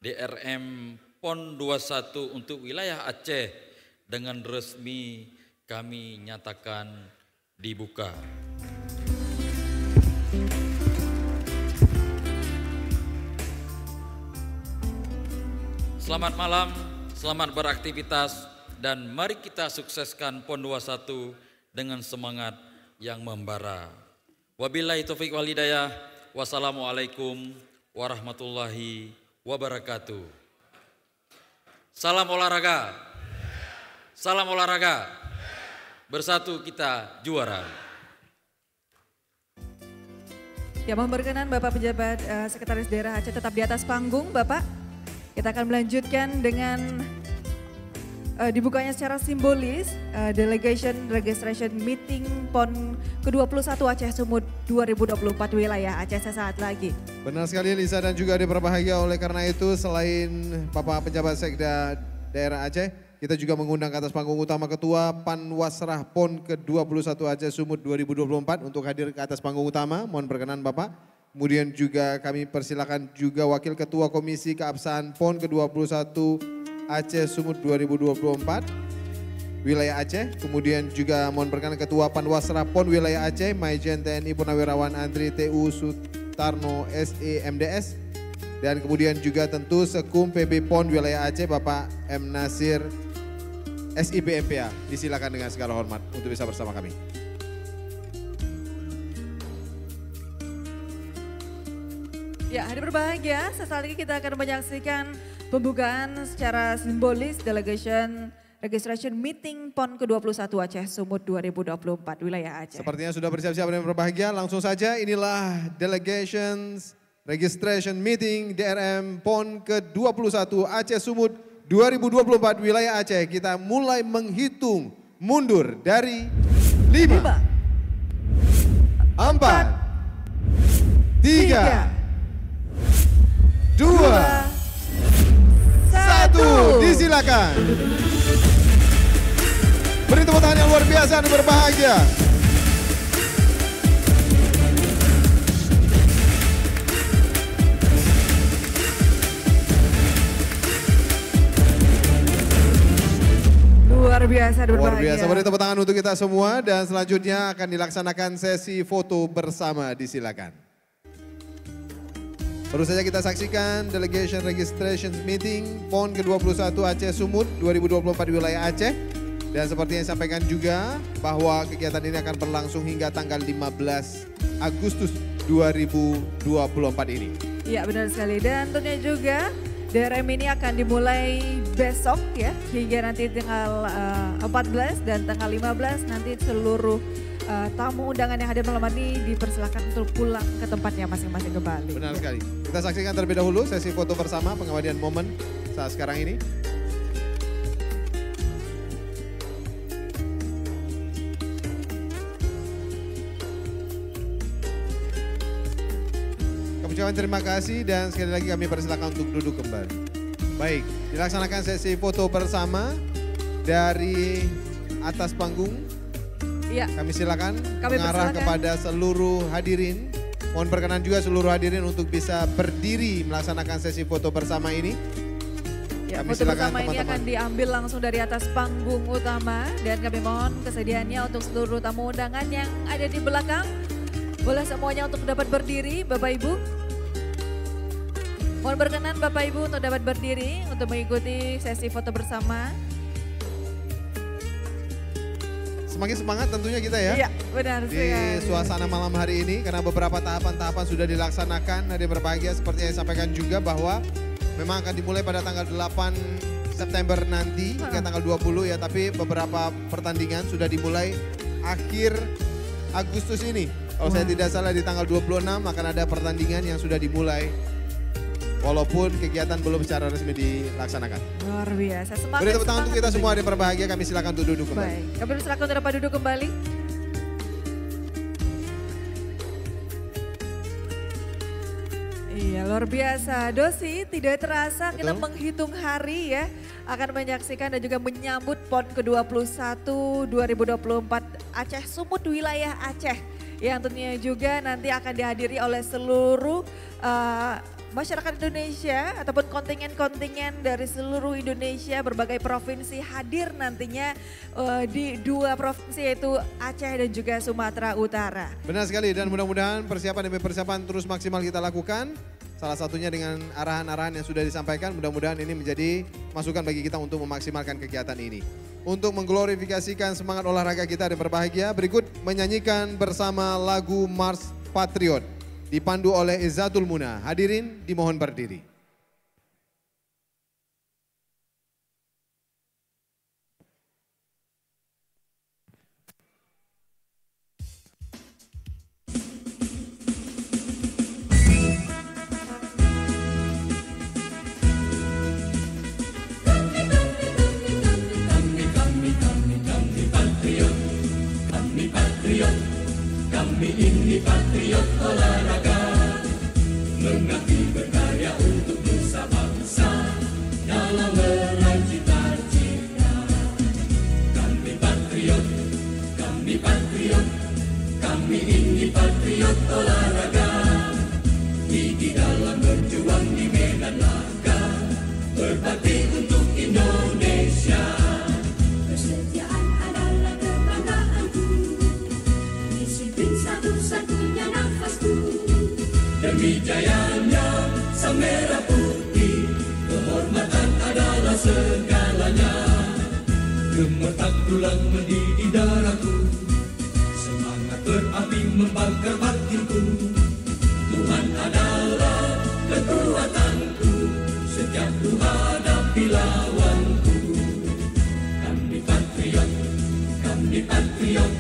DRM PON 21 untuk wilayah Aceh dengan resmi kami nyatakan dibuka. Selamat malam, selamat beraktivitas, dan mari kita sukseskan PON 21 dengan semangat yang membara. Wabillahi taufiq wal hidayah. Wassalamualaikum warahmatullahi wabarakatuh. Salam olahraga. Salam olahraga. Bersatu kita juara. Ya, mohon berkenan Bapak Pejabat Sekretaris Daerah Aceh tetap di atas panggung, Bapak. Kita akan melanjutkan dengan dibukanya secara simbolis Delegation Registration Meeting PON ke-21 Aceh Sumut 2024 wilayah Aceh sesaat lagi. Benar sekali Lisa dan juga berbahagia. Oleh karena itu selain Bapak Pejabat Sekda Daerah Aceh, kita juga mengundang ke atas panggung utama Ketua Panwasrah PON ke-21 Aceh Sumut 2024 untuk hadir ke atas panggung utama. Mohon berkenan Bapak. Kemudian juga kami persilakan juga Wakil Ketua Komisi Keabsahan PON ke-21 Aceh Sumut 2024 wilayah Aceh. Kemudian juga mohon berkenan Ketua Panwasrah PON wilayah Aceh Maijen TNI Purnawirawan Andri TU Sutarno SE MDS. Dan kemudian juga tentu Sekum PB PON wilayah Aceh Bapak M. Nasir SIP MPA. Disilakan dengan segala hormat untuk bisa bersama kami. Ya, hadir berbahagia, sesaat lagi kita akan menyaksikan pembukaan secara simbolis Delegation Registration Meeting PON ke-21 Aceh Sumut 2024 wilayah Aceh. Sepertinya sudah bersiap-siap dan berbahagia, langsung saja inilah Delegations Registration Meeting DRM PON ke-21 Aceh Sumut 2024 wilayah Aceh. Kita mulai menghitung mundur dari 5, 4, 3, 2, 1, disilakan. Beri tepuk tangan yang luar biasa dan berbahagia. Luar biasa dan berbahagia. Luar biasa, beri tepuk tangan untuk kita semua dan selanjutnya akan dilaksanakan sesi foto bersama, disilakan. Baru saja kita saksikan Delegation Registration Meeting PON ke-21 Aceh Sumut 2024 wilayah Aceh. Dan seperti yang disampaikan juga bahwa kegiatan ini akan berlangsung hingga tanggal 15 Agustus 2024 ini. Iya benar sekali, dan tentunya juga DRM ini akan dimulai besok ya, hingga nanti tanggal 14 dan tanggal 15 nanti seluruh tamu undangan yang hadir malam ini dipersilakan untuk pulang ke tempatnya masing-masing kembali. Benar sekali. Kita saksikan terlebih dahulu sesi foto bersama pengabdian momen saat sekarang ini. Kami ucapkan terima kasih dan sekali lagi kami persilakan untuk duduk kembali. Baik, dilaksanakan sesi foto bersama dari atas panggung. Ya. Kami silakan mengarah kepada seluruh hadirin. Mohon berkenan juga seluruh hadirin untuk bisa berdiri melaksanakan sesi foto bersama ini. Ya, foto bersama ini akan diambil langsung dari atas panggung utama dan kami mohon kesediaannya untuk seluruh tamu undangan yang ada di belakang. Boleh semuanya untuk dapat berdiri, Bapak Ibu. Mohon berkenan Bapak Ibu untuk dapat berdiri untuk mengikuti sesi foto bersama. Semakin semangat tentunya kita ya. Iya, benar di suasana malam hari ini karena beberapa tahapan-tahapan sudah dilaksanakan. Hadir berbahagia seperti yang disampaikan juga bahwa memang akan dimulai pada tanggal 8 September nanti hingga tanggal 20 ya, tapi beberapa pertandingan sudah dimulai akhir Agustus ini. Kalau saya tidak salah di tanggal 26 akan ada pertandingan yang sudah dimulai. Walaupun kegiatan belum secara resmi dilaksanakan. Luar biasa. Semangat. Beri tepuk tangan untuk kita semua yang berbahagia. Kami silakan untuk duduk kembali. Baik, kami silakan untuk dapat duduk kembali. Iya, luar biasa. Dosi, tidak terasa kita menghitung hari ya. Akan menyaksikan dan juga menyambut PON ke-21 2024 Aceh Sumut wilayah Aceh. Yang tentunya juga nanti akan dihadiri oleh seluruh masyarakat Indonesia ataupun kontingen-kontingen dari seluruh Indonesia, berbagai provinsi hadir nantinya di dua provinsi yaitu Aceh dan juga Sumatera Utara. Benar sekali, dan mudah-mudahan persiapan demi persiapan terus maksimal kita lakukan. Salah satunya dengan arahan-arahan yang sudah disampaikan, mudah-mudahan ini menjadi masukan bagi kita untuk memaksimalkan kegiatan ini. Untuk mengglorifikasikan semangat olahraga kita dan berbahagia, berikut menyanyikan bersama lagu Mars Patriot. Dipandu oleh Izzatul Muna. Hadirin dimohon berdiri. Kami ini patriot olahraga, mengabdi berkarya untuk nusa bangsa dalam meraih cita-cita. Kami patriot, kami ini patriot olahraga, gigi dalam berjuang di medan laga, berbakti untuk Indonesia. Kesetiaan adalah kebanggaanku, disiplin satu-satunya nafasku. Demi jayanya sang merah putih, kehormatan adalah segalanya. Gemetar tulang mendidih darahku, semangat berapi membakar batinku. Tuhan adalah kekuatanku, setiap ku hadapi lawanku. Kami patriot,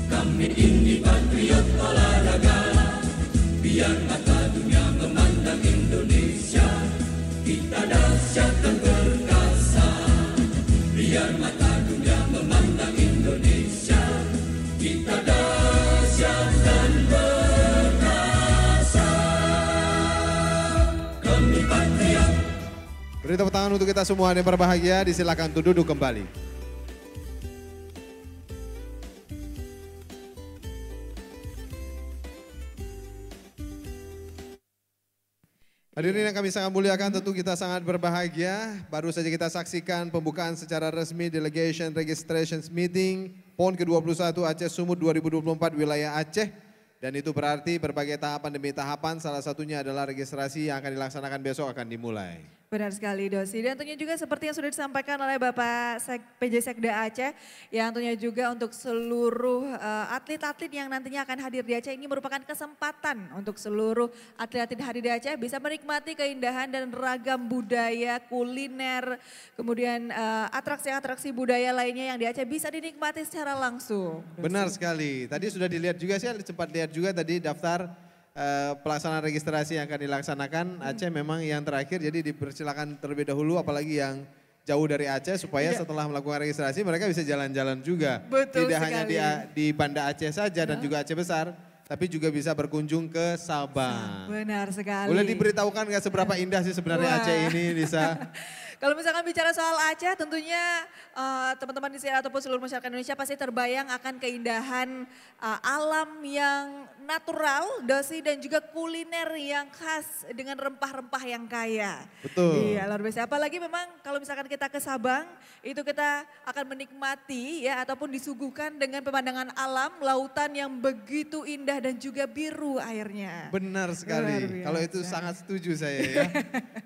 kami ini patriot olahraga. Biar mata dunia memandang Indonesia, kita dahsyat dan perkasa. Biar mata dunia memandang Indonesia, kita dahsyat dan perkasa. Kami patriot. Beri tepuk tangan untuk kita semua yang berbahagia. Disilakan untuk duduk kembali. Hadirin yang kami sangat muliakan, tentu kita sangat berbahagia. Baru saja kita saksikan pembukaan secara resmi Delegation Registration Meeting PON ke-21 Aceh Sumut 2024 wilayah Aceh. Dan itu berarti berbagai tahapan demi tahapan, salah satunya adalah registrasi yang akan dilaksanakan besok akan dimulai. Benar sekali Dosi, dan tentunya juga seperti yang sudah disampaikan oleh Bapak PJ Sekda Aceh, yang tentunya juga untuk seluruh atlet-atlet yang nantinya akan hadir di Aceh, ini merupakan kesempatan untuk seluruh atlet-atlet hadir di Aceh bisa menikmati keindahan dan ragam budaya, kuliner, kemudian atraksi-atraksi budaya lainnya yang di Aceh bisa dinikmati secara langsung. Dosi. Benar sekali, tadi sudah dilihat juga, saya sempat lihat juga tadi daftar pelaksanaan registrasi yang akan dilaksanakan. Aceh memang yang terakhir, jadi dipersilakan terlebih dahulu apalagi yang jauh dari Aceh supaya setelah melakukan registrasi mereka bisa jalan-jalan juga. Betul Tidak sekali. hanya di Banda Aceh saja dan juga Aceh Besar, tapi juga bisa berkunjung ke Sabang. Benar sekali. Boleh diberitahukan nggak seberapa indah sih sebenarnya Aceh ini, Lisa? Kalau misalkan bicara soal Aceh, tentunya teman-teman di sini ataupun seluruh masyarakat Indonesia pasti terbayang akan keindahan alam yang natural, Dosi, dan juga kuliner yang khas dengan rempah-rempah yang kaya. Betul. Iya, luar biasa. Apalagi memang kalau misalkan kita ke Sabang, itu kita akan menikmati ya ataupun disuguhkan dengan pemandangan alam, lautan yang begitu indah dan juga biru airnya. Benar sekali. Kalau itu sangat setuju saya ya.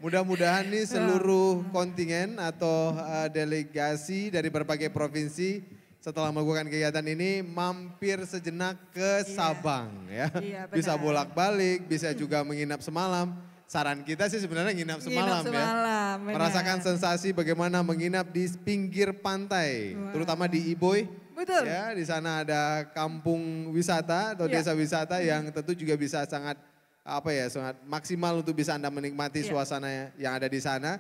Mudah-mudahan nih seluruh kontingen atau delegasi dari berbagai provinsi setelah melakukan kegiatan ini mampir sejenak ke Sabang ya. Iya, bisa bolak-balik, bisa juga menginap semalam. saran kita sih sebenarnya nginap semalam, Nginap semalam, ya. benar. Merasakan sensasi bagaimana menginap di pinggir pantai, terutama di Iboy. Betul. Ya, di sana ada kampung wisata atau Ya. desa wisata yang tentu juga bisa sangat sangat maksimal untuk bisa Anda menikmati suasana yang ada di sana.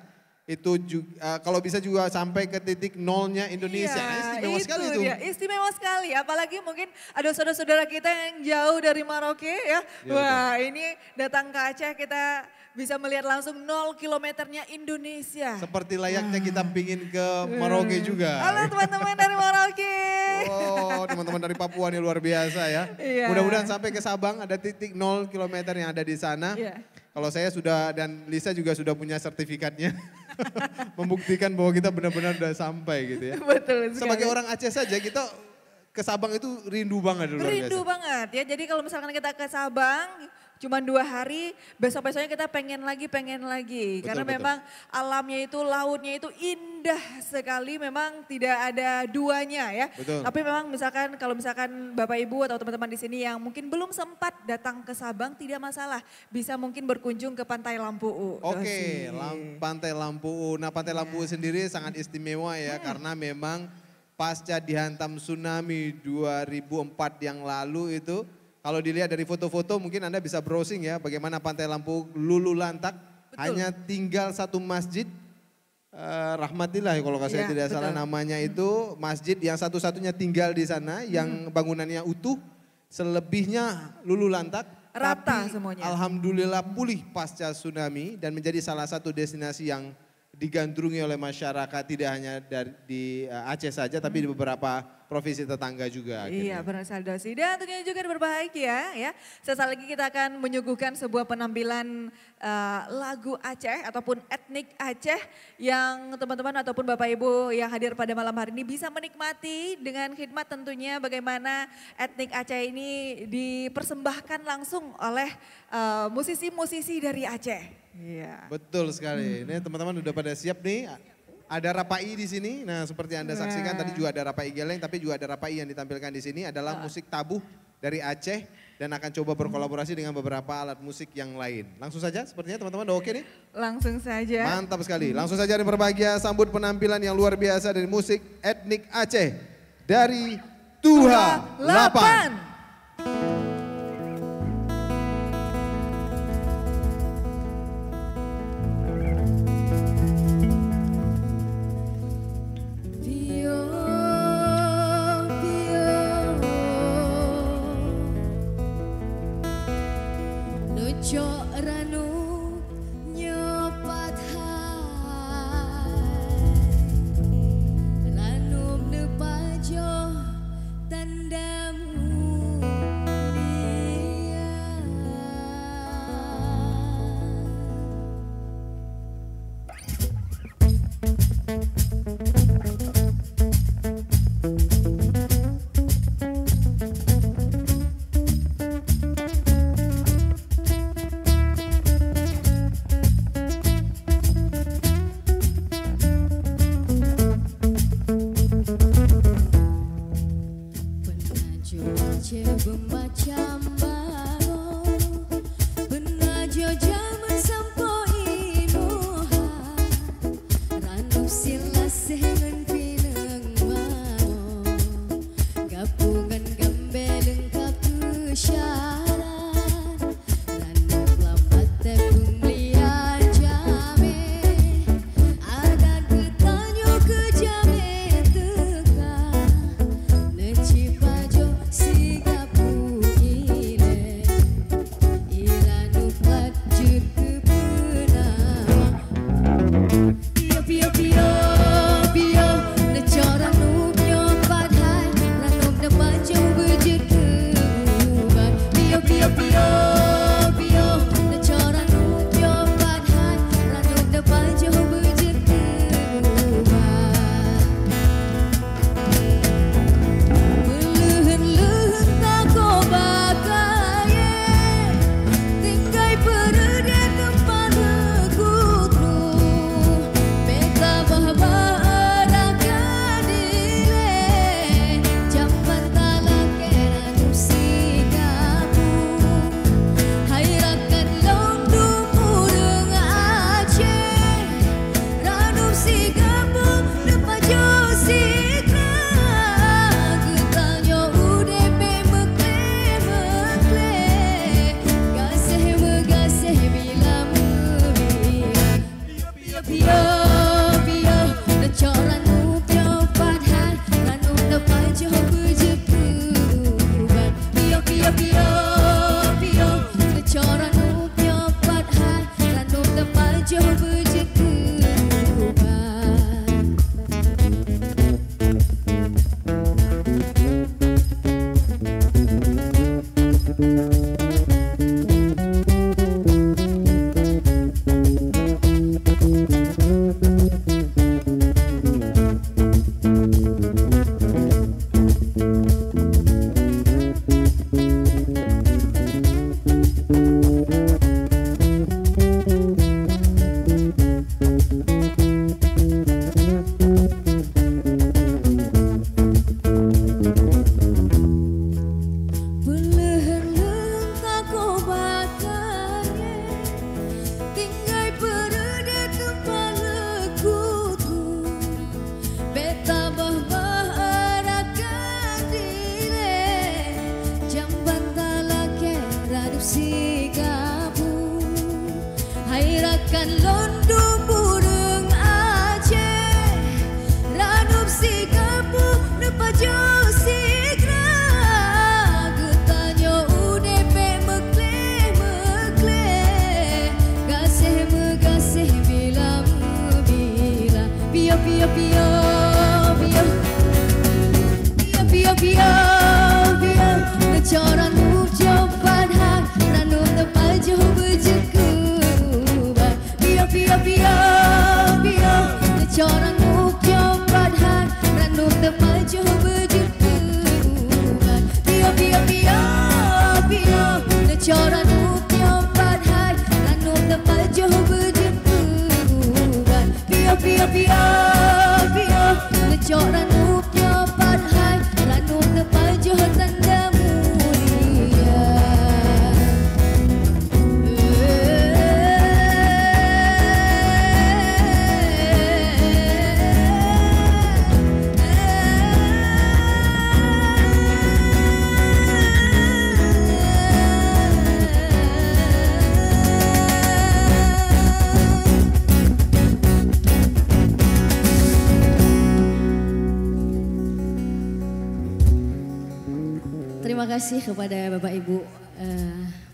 Itu juga, kalau bisa juga sampai ke titik nolnya Indonesia. Nah, istimewa sekali itu. Dia. Istimewa sekali, apalagi mungkin ada saudara-saudara kita yang jauh dari Maroke ya. Ya, Wah ini datang ke Aceh kita bisa melihat langsung 0 kilometernya Indonesia. Seperti layaknya kita pingin ke Maroke juga. Halo teman-teman dari Maroke. Oh, teman-teman dari Papua nih luar biasa ya. Iya. Mudah-mudahan sampai ke Sabang ada titik 0 kilometer yang ada di sana. Iya. Kalau saya sudah dan Lisa juga sudah punya sertifikatnya. Membuktikan bahwa kita benar-benar sudah sampai gitu ya. Betul sekali. Sebagai orang Aceh saja kita ke Sabang itu rindu banget. Luar Rindu biasa. banget ya, jadi kalau misalkan kita ke Sabang cuma 2 hari, besok-besoknya kita pengen lagi. Karena betul. memang alamnya itu, lautnya itu indah sekali, memang tidak ada duanya ya. Betul. Tapi memang kalau misalkan Bapak Ibu atau teman-teman di sini yang mungkin belum sempat datang ke Sabang, tidak masalah. Bisa mungkin berkunjung ke Pantai Lampu U. Oke, Pantai Lampu U. Nah, Pantai Lampu U sendiri sangat istimewa ya karena memang pasca dihantam tsunami 2004 yang lalu itu, kalau dilihat dari foto-foto mungkin Anda bisa browsing ya bagaimana Pantai Lampu lulu lantak. Betul. Hanya tinggal satu masjid, Rahmatillah kalau saya tidak salah namanya itu. Masjid yang satu-satunya tinggal di sana yang bangunannya utuh, selebihnya lulu lantak. Rata tapi semuanya. Alhamdulillah pulih pasca tsunami dan menjadi salah satu destinasi yang digandrungi oleh masyarakat tidak hanya di Aceh saja tapi di beberapa provinsi tetangga juga. Iya benar sekali Dosi. Dan tentunya juga berbahagia ya. Sesaat lagi kita akan menyuguhkan sebuah penampilan lagu Aceh ataupun etnik Aceh yang teman-teman ataupun Bapak Ibu yang hadir pada malam hari ini bisa menikmati dengan khidmat tentunya bagaimana etnik Aceh ini dipersembahkan langsung oleh musisi-musisi dari Aceh. Iya. Betul sekali. Ini teman-teman udah pada siap nih. Ada rapai di sini. Nah, seperti Anda saksikan tadi juga ada rapai geleng, tapi juga ada rapai yang ditampilkan di sini adalah musik tabuh dari Aceh dan akan coba berkolaborasi dengan beberapa alat musik yang lain. Langsung saja sepertinya teman-teman udah oke nih? Langsung saja. Mantap sekali. Langsung saja berbahagia sambut penampilan yang luar biasa dari musik etnik Aceh dari Tuha Lapan. Tandamu pio pio na choran nu pio padhan ranu na pajo bejeku ban pio pio pio pio na choran nu pio padhan ranu na pajo bejeku Terima kasih kepada Bapak Ibu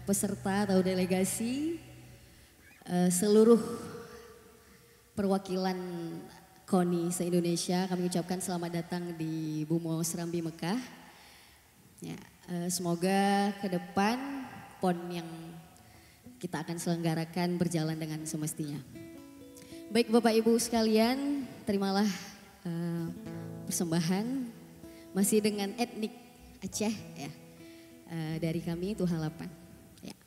peserta atau delegasi, seluruh perwakilan KONI se-Indonesia. Kami ucapkan selamat datang di Bumo Serambi Mekah. Ya, semoga ke depan PON yang kita akan selenggarakan berjalan dengan semestinya. Baik Bapak Ibu sekalian, terimalah persembahan masih dengan etnik Aceh ya, dari kami Tuhan Lapan. Ya.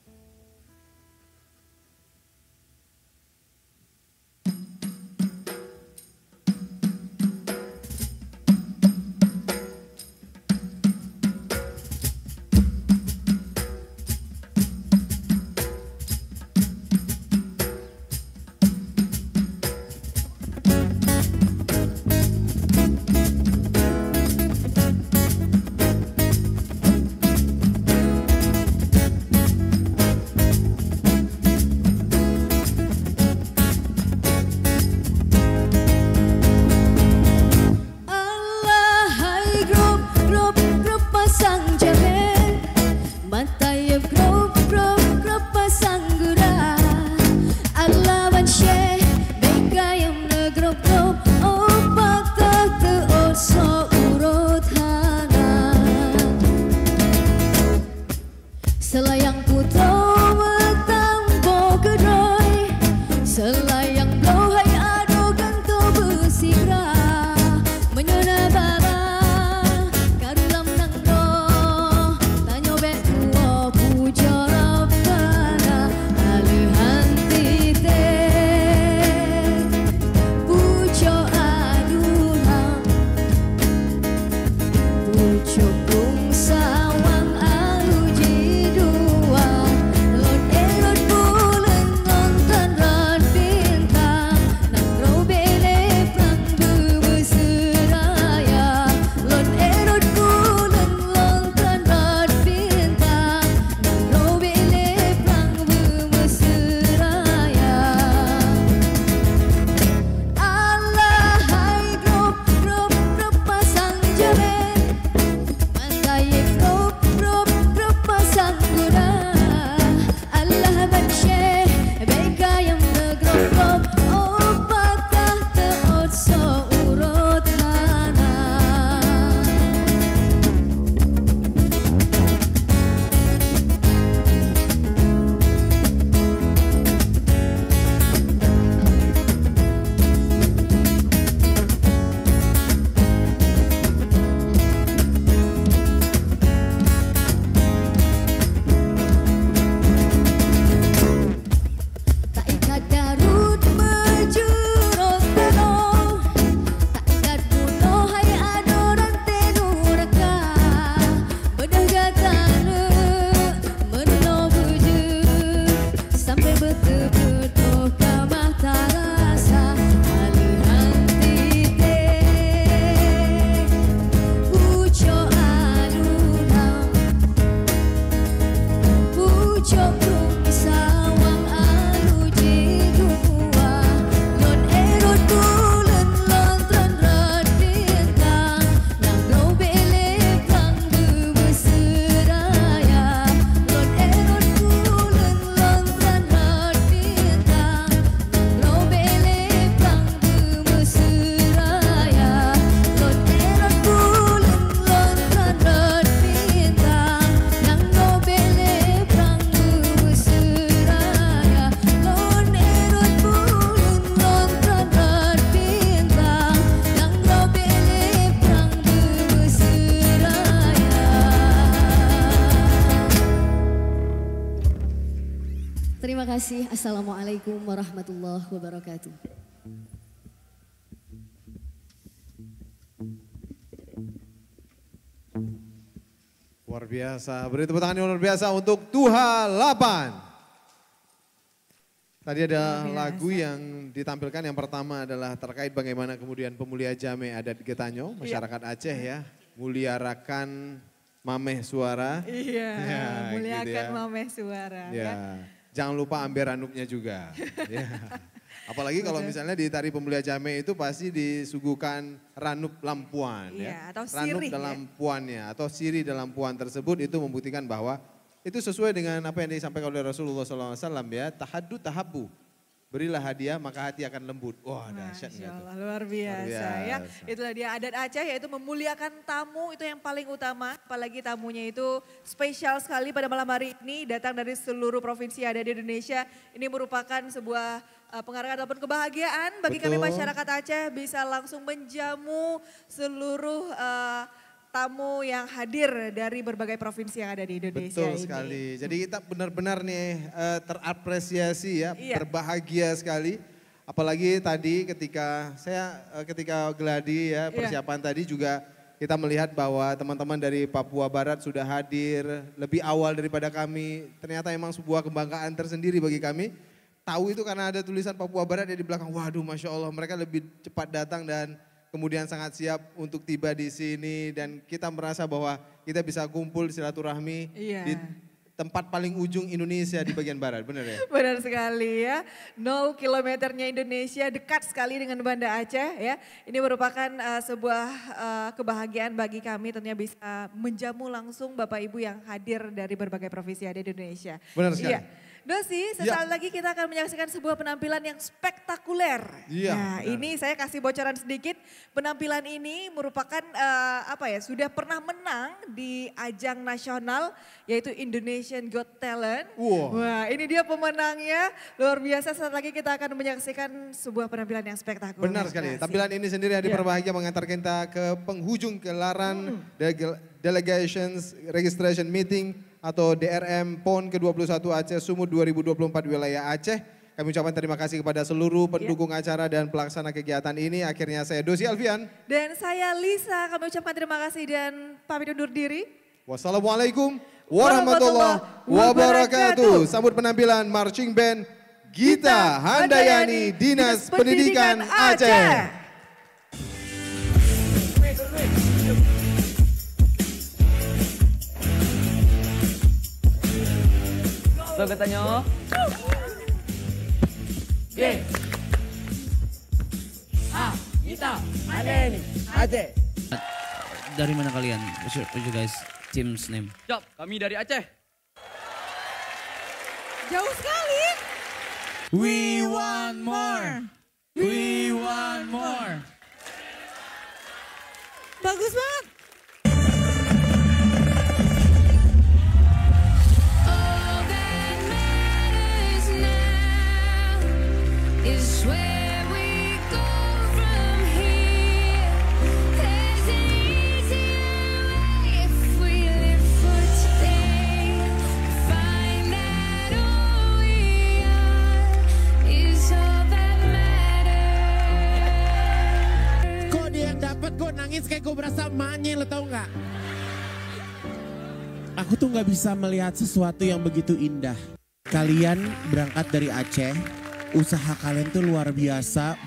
kasih. Assalamualaikum warahmatullahi wabarakatuh. Luar biasa, beri tepuk tangan yang luar biasa untuk Tuha 8. Tadi ada lagu yang ditampilkan, yang pertama adalah terkait bagaimana kemudian pemulia Jame adat Getanyo, masyarakat Aceh ya, muliarakan mameh suara. Iya, ya, muliakan gitu ya. mameh suara. Ya, Kan? jangan lupa amber ranupnya juga. Ya. Apalagi kalau misalnya di tari pemulia Jame itu pasti disuguhkan ranup lampuan Iya, ya. atau Ranup sirih, dalam ya. puannya atau siri dalam puan tersebut itu membuktikan bahwa itu sesuai dengan apa yang disampaikan oleh Rasulullah SAW ya. Tahaddu tahabbu. Berilah hadiah maka hati akan lembut. Wah dahsyat Masya nggak tuh? Allah, luar biasa ya. Itulah dia adat Aceh, yaitu memuliakan tamu, itu yang paling utama. Apalagi tamunya itu spesial sekali pada malam hari ini, datang dari seluruh provinsi ada di Indonesia. Ini merupakan sebuah penghargaan ataupun kebahagiaan bagi kami Betul. masyarakat Aceh, bisa langsung menjamu seluruh tamu yang hadir dari berbagai provinsi yang ada di Indonesia. Betul ini. sekali. Jadi kita benar-benar nih terapresiasi ya, Iya. berbahagia sekali. Apalagi tadi ketika Gladi ya persiapan tadi juga kita melihat bahwa teman-teman dari Papua Barat sudah hadir lebih awal daripada kami. Ternyata memang sebuah kebanggaan tersendiri bagi kami. Tahu itu karena ada tulisan Papua Barat di belakang. Waduh, Masya Allah, mereka lebih cepat datang dan kemudian sangat siap untuk tiba di sini, dan kita merasa bahwa kita bisa kumpul silaturahmi di tempat paling ujung Indonesia di bagian barat, benar ya? Benar sekali ya, 0 kilometernya Indonesia, dekat sekali dengan Banda Aceh ya. Ini merupakan sebuah kebahagiaan bagi kami, tentunya bisa menjamu langsung Bapak Ibu yang hadir dari berbagai provinsi ada di Indonesia. Benar sekali. Iya. Dosi, sesaat lagi kita akan menyaksikan sebuah penampilan yang spektakuler. Iya, Nah, benar. ini saya kasih bocoran sedikit. Penampilan ini merupakan sudah pernah menang di ajang nasional yaitu Indonesian Got Talent. Wow. Wah, ini dia pemenangnya. Luar biasa, sesaat lagi kita akan menyaksikan sebuah penampilan yang spektakuler. Benar sekali, tampilan ini sendiri yang berbahagia mengantar kita ke penghujung gelaran Delegations Registration Meeting atau DRM PON ke-21 Aceh Sumut 2024 wilayah Aceh. Kami ucapkan terima kasih kepada seluruh pendukung acara dan pelaksana kegiatan ini. Akhirnya saya Dosi Alfian. Dan saya Lisa, kami ucapkan terima kasih dan pamit undur diri. Wassalamualaikum warahmatullahi wabarakatuh. Sambut penampilan marching band Gita Handayani Dinas Pendidikan Aceh. So katanya, G, A, Gita, Handayani, Aceh. Dari mana kalian? What's you guys team's name? Jawab, kami dari Aceh. Jauh sekali. We want more. We want more. Bagus banget. Is where we go from here. There's an easier way if we live for today. Find that all we are is all that matters. Kok dia yang dapat, gue nangis kayak gue berasa emaknya, lo tau gak? Aku tuh gak bisa melihat sesuatu yang begitu indah. Kalian berangkat dari Aceh, usaha kalian tuh luar biasa,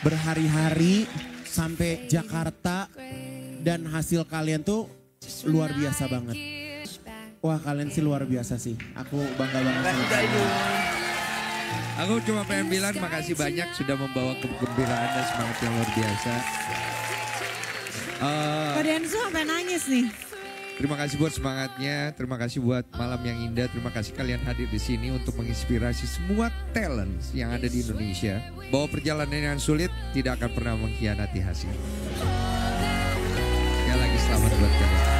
berhari-hari sampai Jakarta, dan hasil kalian tuh luar biasa banget. Wah, kalian sih luar biasa sih, aku bangga banget sama kalian. Aku cuma pengen bilang makasih banyak sudah membawa kegembiraan dan semangat yang luar biasa. Pak Denso sampai nangis nih. Terima kasih buat semangatnya, terima kasih buat malam yang indah, terima kasih kalian hadir di sini untuk menginspirasi semua talent yang ada di Indonesia. Bahwa perjalanan yang sulit tidak akan pernah mengkhianati hasil. Sekali lagi selamat buat kalian.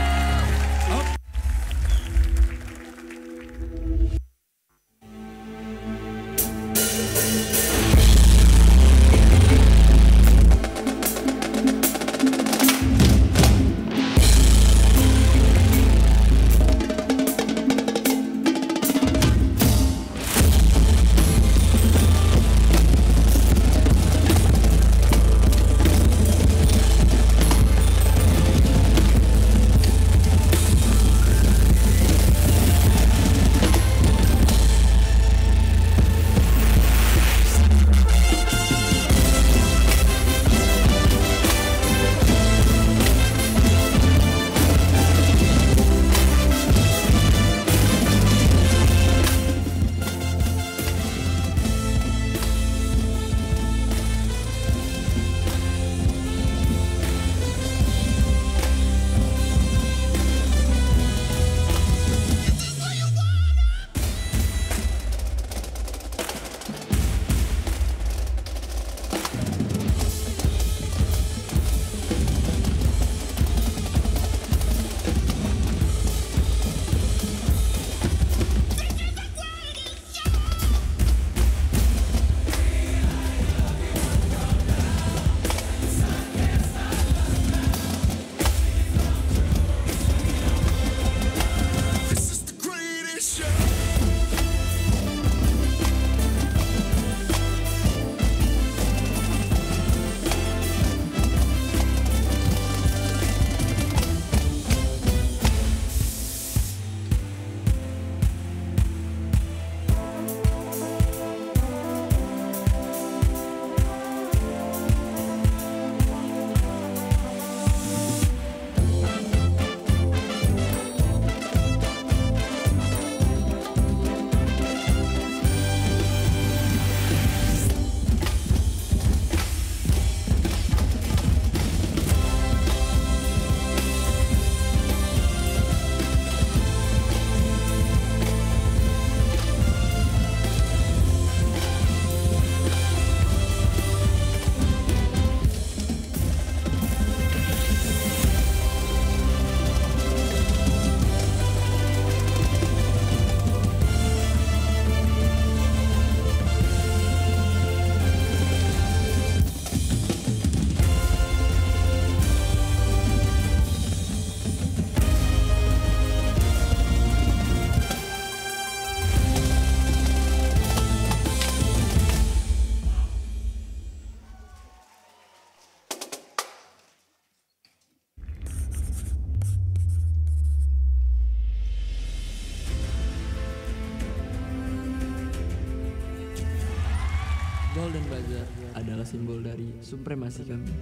Bazar adalah simbol dari supremasi kami.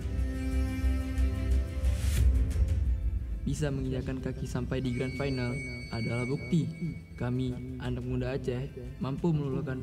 Bisa menginjakan kaki sampai di grand final adalah bukti kami, anak muda Aceh, mampu meluluhkan